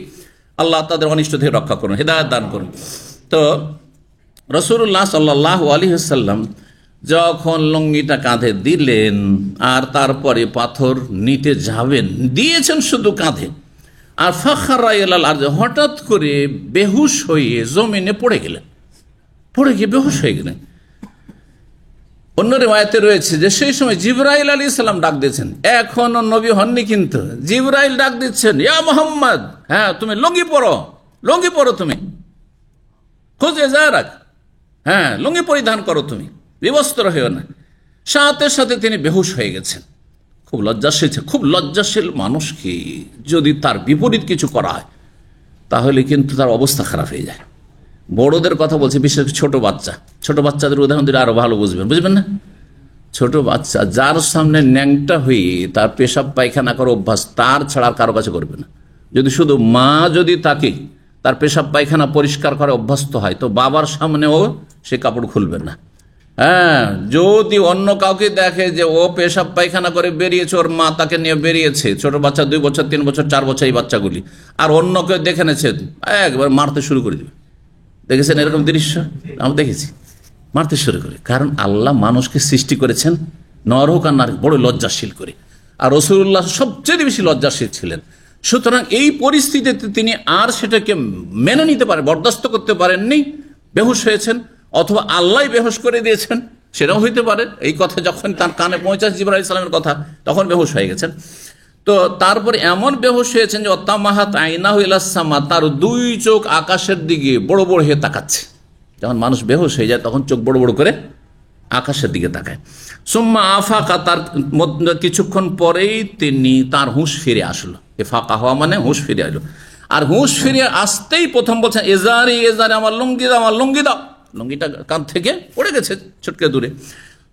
আল্লাহ তাদের অনিষ্ট থেকে রক্ষা করুন, হিদায়াত দান করুন। তো রাসূলুল্লাহ সাল্লাল্লাহু আলাইহি ওয়াসাল্লাম যখন লুঙ্গিটা কাঁধে দিলেন আর তারপরে পাথর নিতে যাবেন, দিয়েছেন শুধু কাঁধে, আর ফাখারা ইলাল আরদ, হঠাৎ করে বেহুশ হয়ে জমিনে পড়ে গেলেন, পড়ে গিয়ে বেহুশ হয়ে গেলেন। অন্য রিওয়ায়াতে রয়েছে যে সেই সময় জিবরাইল আলাইহিস সালাম ডাক দিয়েছেন, এখনো নবী হননি কিন্তু জিবরাইল ডাক দিচ্ছেন, ইয়া মুহাম্মদ, হ্যাঁ তুমি লুঙ্গি পরো, লুঙ্গি পরো, তুমি খুঁজে যা রাখ, হ্যাঁ লুঙ্গি পরিধান করো, তুমি বিবস্ত্র হয়েও না। সাথে সাথে তিনি বেহুশ হয়ে গেছেন। খুব লজ্জাশীল, খুব লজ্জাশীল মানুষকে যদি তার বিপরীত কিছু করা হয় তাহলে কিন্তু তার অবস্থা খারাপ হয়ে যায়। বড়দের কথা বলছে, বিশেষ করে ছোট বাচ্চাদের উদাহরণ দিলে আরো ভালো বুঝবেন না? ছোট বাচ্চা যার সামনে ন্যাংটা হয়ে তার পেশাব পায়খানা করার অভ্যাস, তার ছাড়া কারো কাছে করবে না। যদি শুধু মা যদি তাকে তার পেশাব পায়খানা পরিষ্কার করে অভ্যস্ত হয়, তো বাবার সামনেও সে কাপড় খুলবে না। হ্যাঁ, যদি অন্য কাউকে দেখে যে ও পেশাব পায়খানা করে বেরিয়েছে, ওর মা তাকে নিয়ে বেরিয়েছে, ছোট বাচ্চা 2 বছর 3 বছর 4 বছর এই বাচ্চাগুলি, আর অন্য কেউ দেখে নেছে, একবার মারতে শুরু করে দেবে। দেখেছেন এরকম দৃশ্য? আমি দেখেছি, মারতে শুরু করে। কারণ আল্লাহ মানুষকে সৃষ্টি করেছেন নর হোক আর নারী বড় লজ্জাশীল করে, আর রাসূলুল্লাহ সবচেয়ে বেশি লজ্জাশীল ছিলেন। সুতরাং এই পরিস্থিতিতে তিনি আর সেটাকে মেনে নিতে পারেন, বরদাস্ত করতে পারেননি, বেহুশ হয়েছেন, অথবা আল্লাহ বেহুশ করে দিয়েছেন, সেটাও হইতে পারে। এই কথা যখন তার কানে পৌঁছাচ্ছে জিবরাইল আলাইহিস সালামের কথা, তখন বেহুশ হয়ে গেছেন। তো তারপরে এমন বেহুশ হয়েছেন যে অত্তামাহাত আইনাহু ইলাস সামা, তার 2 চোখ আকাশের দিকে বড় বড় হয়ে তাকাচ্ছে। যখন মানুষ বেহুশ হয়ে যায় তখন চোখ বড় বড় করে আকাশের দিকে তাকায়। সুম্মা আফাকা, তার কিছুক্ষণ পরেই তার হুঁশ ফিরে আসলো। এ ফাঁকা হওয়া মানে হুঁশ ফিরে আসলো। আর হুঁশ ফিরে আসতেই প্রথম বলছেন, এজারি এজারি, আমার লুঙ্গি দাও, আমার লুঙ্গি দাও। লুঙ্গিটা কাঁধ থেকে পড়ে গেছে ছটকে দূরে,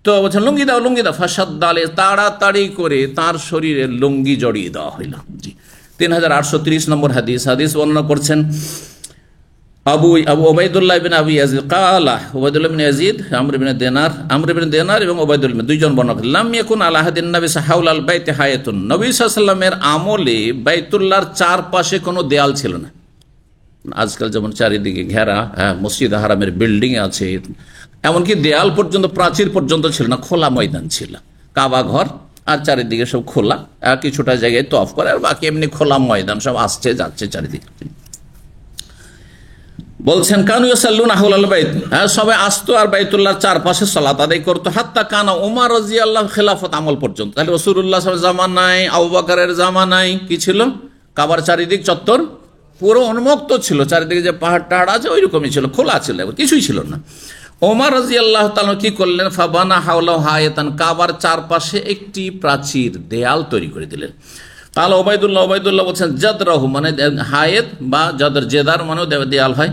তো বলছেন লুঙ্গি দাও, লুঙ্গি দাও। ফাসাদ্দালে, তাড়াতাড়ি করে তার শরীরে লুঙ্গি জড়িয়ে দেওয়া হইল। জি, 3830 নম্বর হাদিস বর্ণনা করছেন আবু ওবাইদুল্লাহ ইবনে আবি ইয়াজিদ ক্বালা, ওবাইদুল্লাহ ইবনে ইয়াজিদ, আমর ইবনে দিনার এবং ওবাইদুল্লাহ, 2 জন বর্ণনা করেন, লাম ইয়াকুন আলা হাদিন নবী হাওলাল বাইতি হায়াতুন, নবী সাল্লাল্লাহু আলাইহি ওয়াসাল্লামের আমলে বাইতুল্লাহর চারপাশে কোনো দেয়াল ছিল না। আজকাল যেমন চারিদিকে ঘেরা, মসজিদ হারামের বিল্ডিং আছে, এমনকি দেয়াল পর্যন্ত, প্রাচীর পর্যন্ত ছিল না, খোলা ময়দান ছিল, কাবা ঘর, আর চারিদিকে সব খোলা, কিছুটা জায়গায় তওয়াফ করে, আর বাকি এমনি খোলা ময়দান, সব আসছে যাচ্ছে চারিদিকে। বলছেন কানু ইয়াসাল্লুনা হাওলাল বাইত, সবাই আসতো আর বাইতুল্লাহর চারপাশে সালাত আদায় করতো। হাত্তা কানা উমর রাদিয়াল্লাহু খেলাফত আমল পর্যন্ত। তাহলে রাসূলুল্লাহ সাল্লাল্লাহু আলাইহি জামানায়, আবু বকরের জামানায় কি ছিল? কাবার চারিদিক চত্বর পুরো উন্মুক্ত ছিল, চারিদিকে যে পাহাড় টাহাড় আছে ওইরকমই ছিল, খোলা ছিল, কিছুই ছিল না। ওমর রাদিয়াল্লাহু তাআলা কি করলেন, ফাবানা হাওলাহু হায়াতান, কাবার চারপাশে একটি প্রাচীর দেয়াল তৈরি করে দিলেন। কাল ওবায়দুল্লাহ বলছেন জাদরাহু, মানে হায়েত বা জেদার মানেও দেয়াল হয়,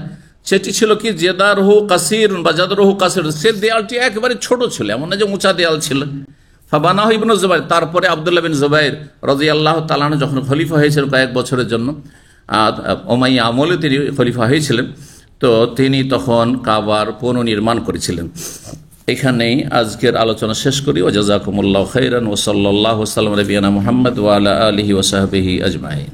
সেটি ছিল কি জেদারহু কাসির বা জাদরহু কাসির, সে দেয়ালটি একেবারে ছোট ছিল, এমন না যে উঁচা দেয়াল ছিল। ফাবানাহু ইবনু জুবাইর, তারপরে আব্দুল্লাহ বিন জুবাইর রাদিয়াল্লাহু তাআলা আনহু যখন খলিফা হয়েছিলেন কয়েক বছরের জন্য, উমাইয়া আমলে তিনি খলিফা হয়েছিলেন, তো তিনি তখন কাবার পুনর্নির্মাণ করেছিলেন। এখানেই আজকের আলোচনা শেষ করি। ওয়া জাযাকুমুল্লাহু খাইরান ওয়া সাল্লাল্লাহু ওয়া সাল্লাম আলা নবিয়িনা মুহাম্মদ ওয়া আলা আলিহি ওয়া সাহবিহি আজমাইন।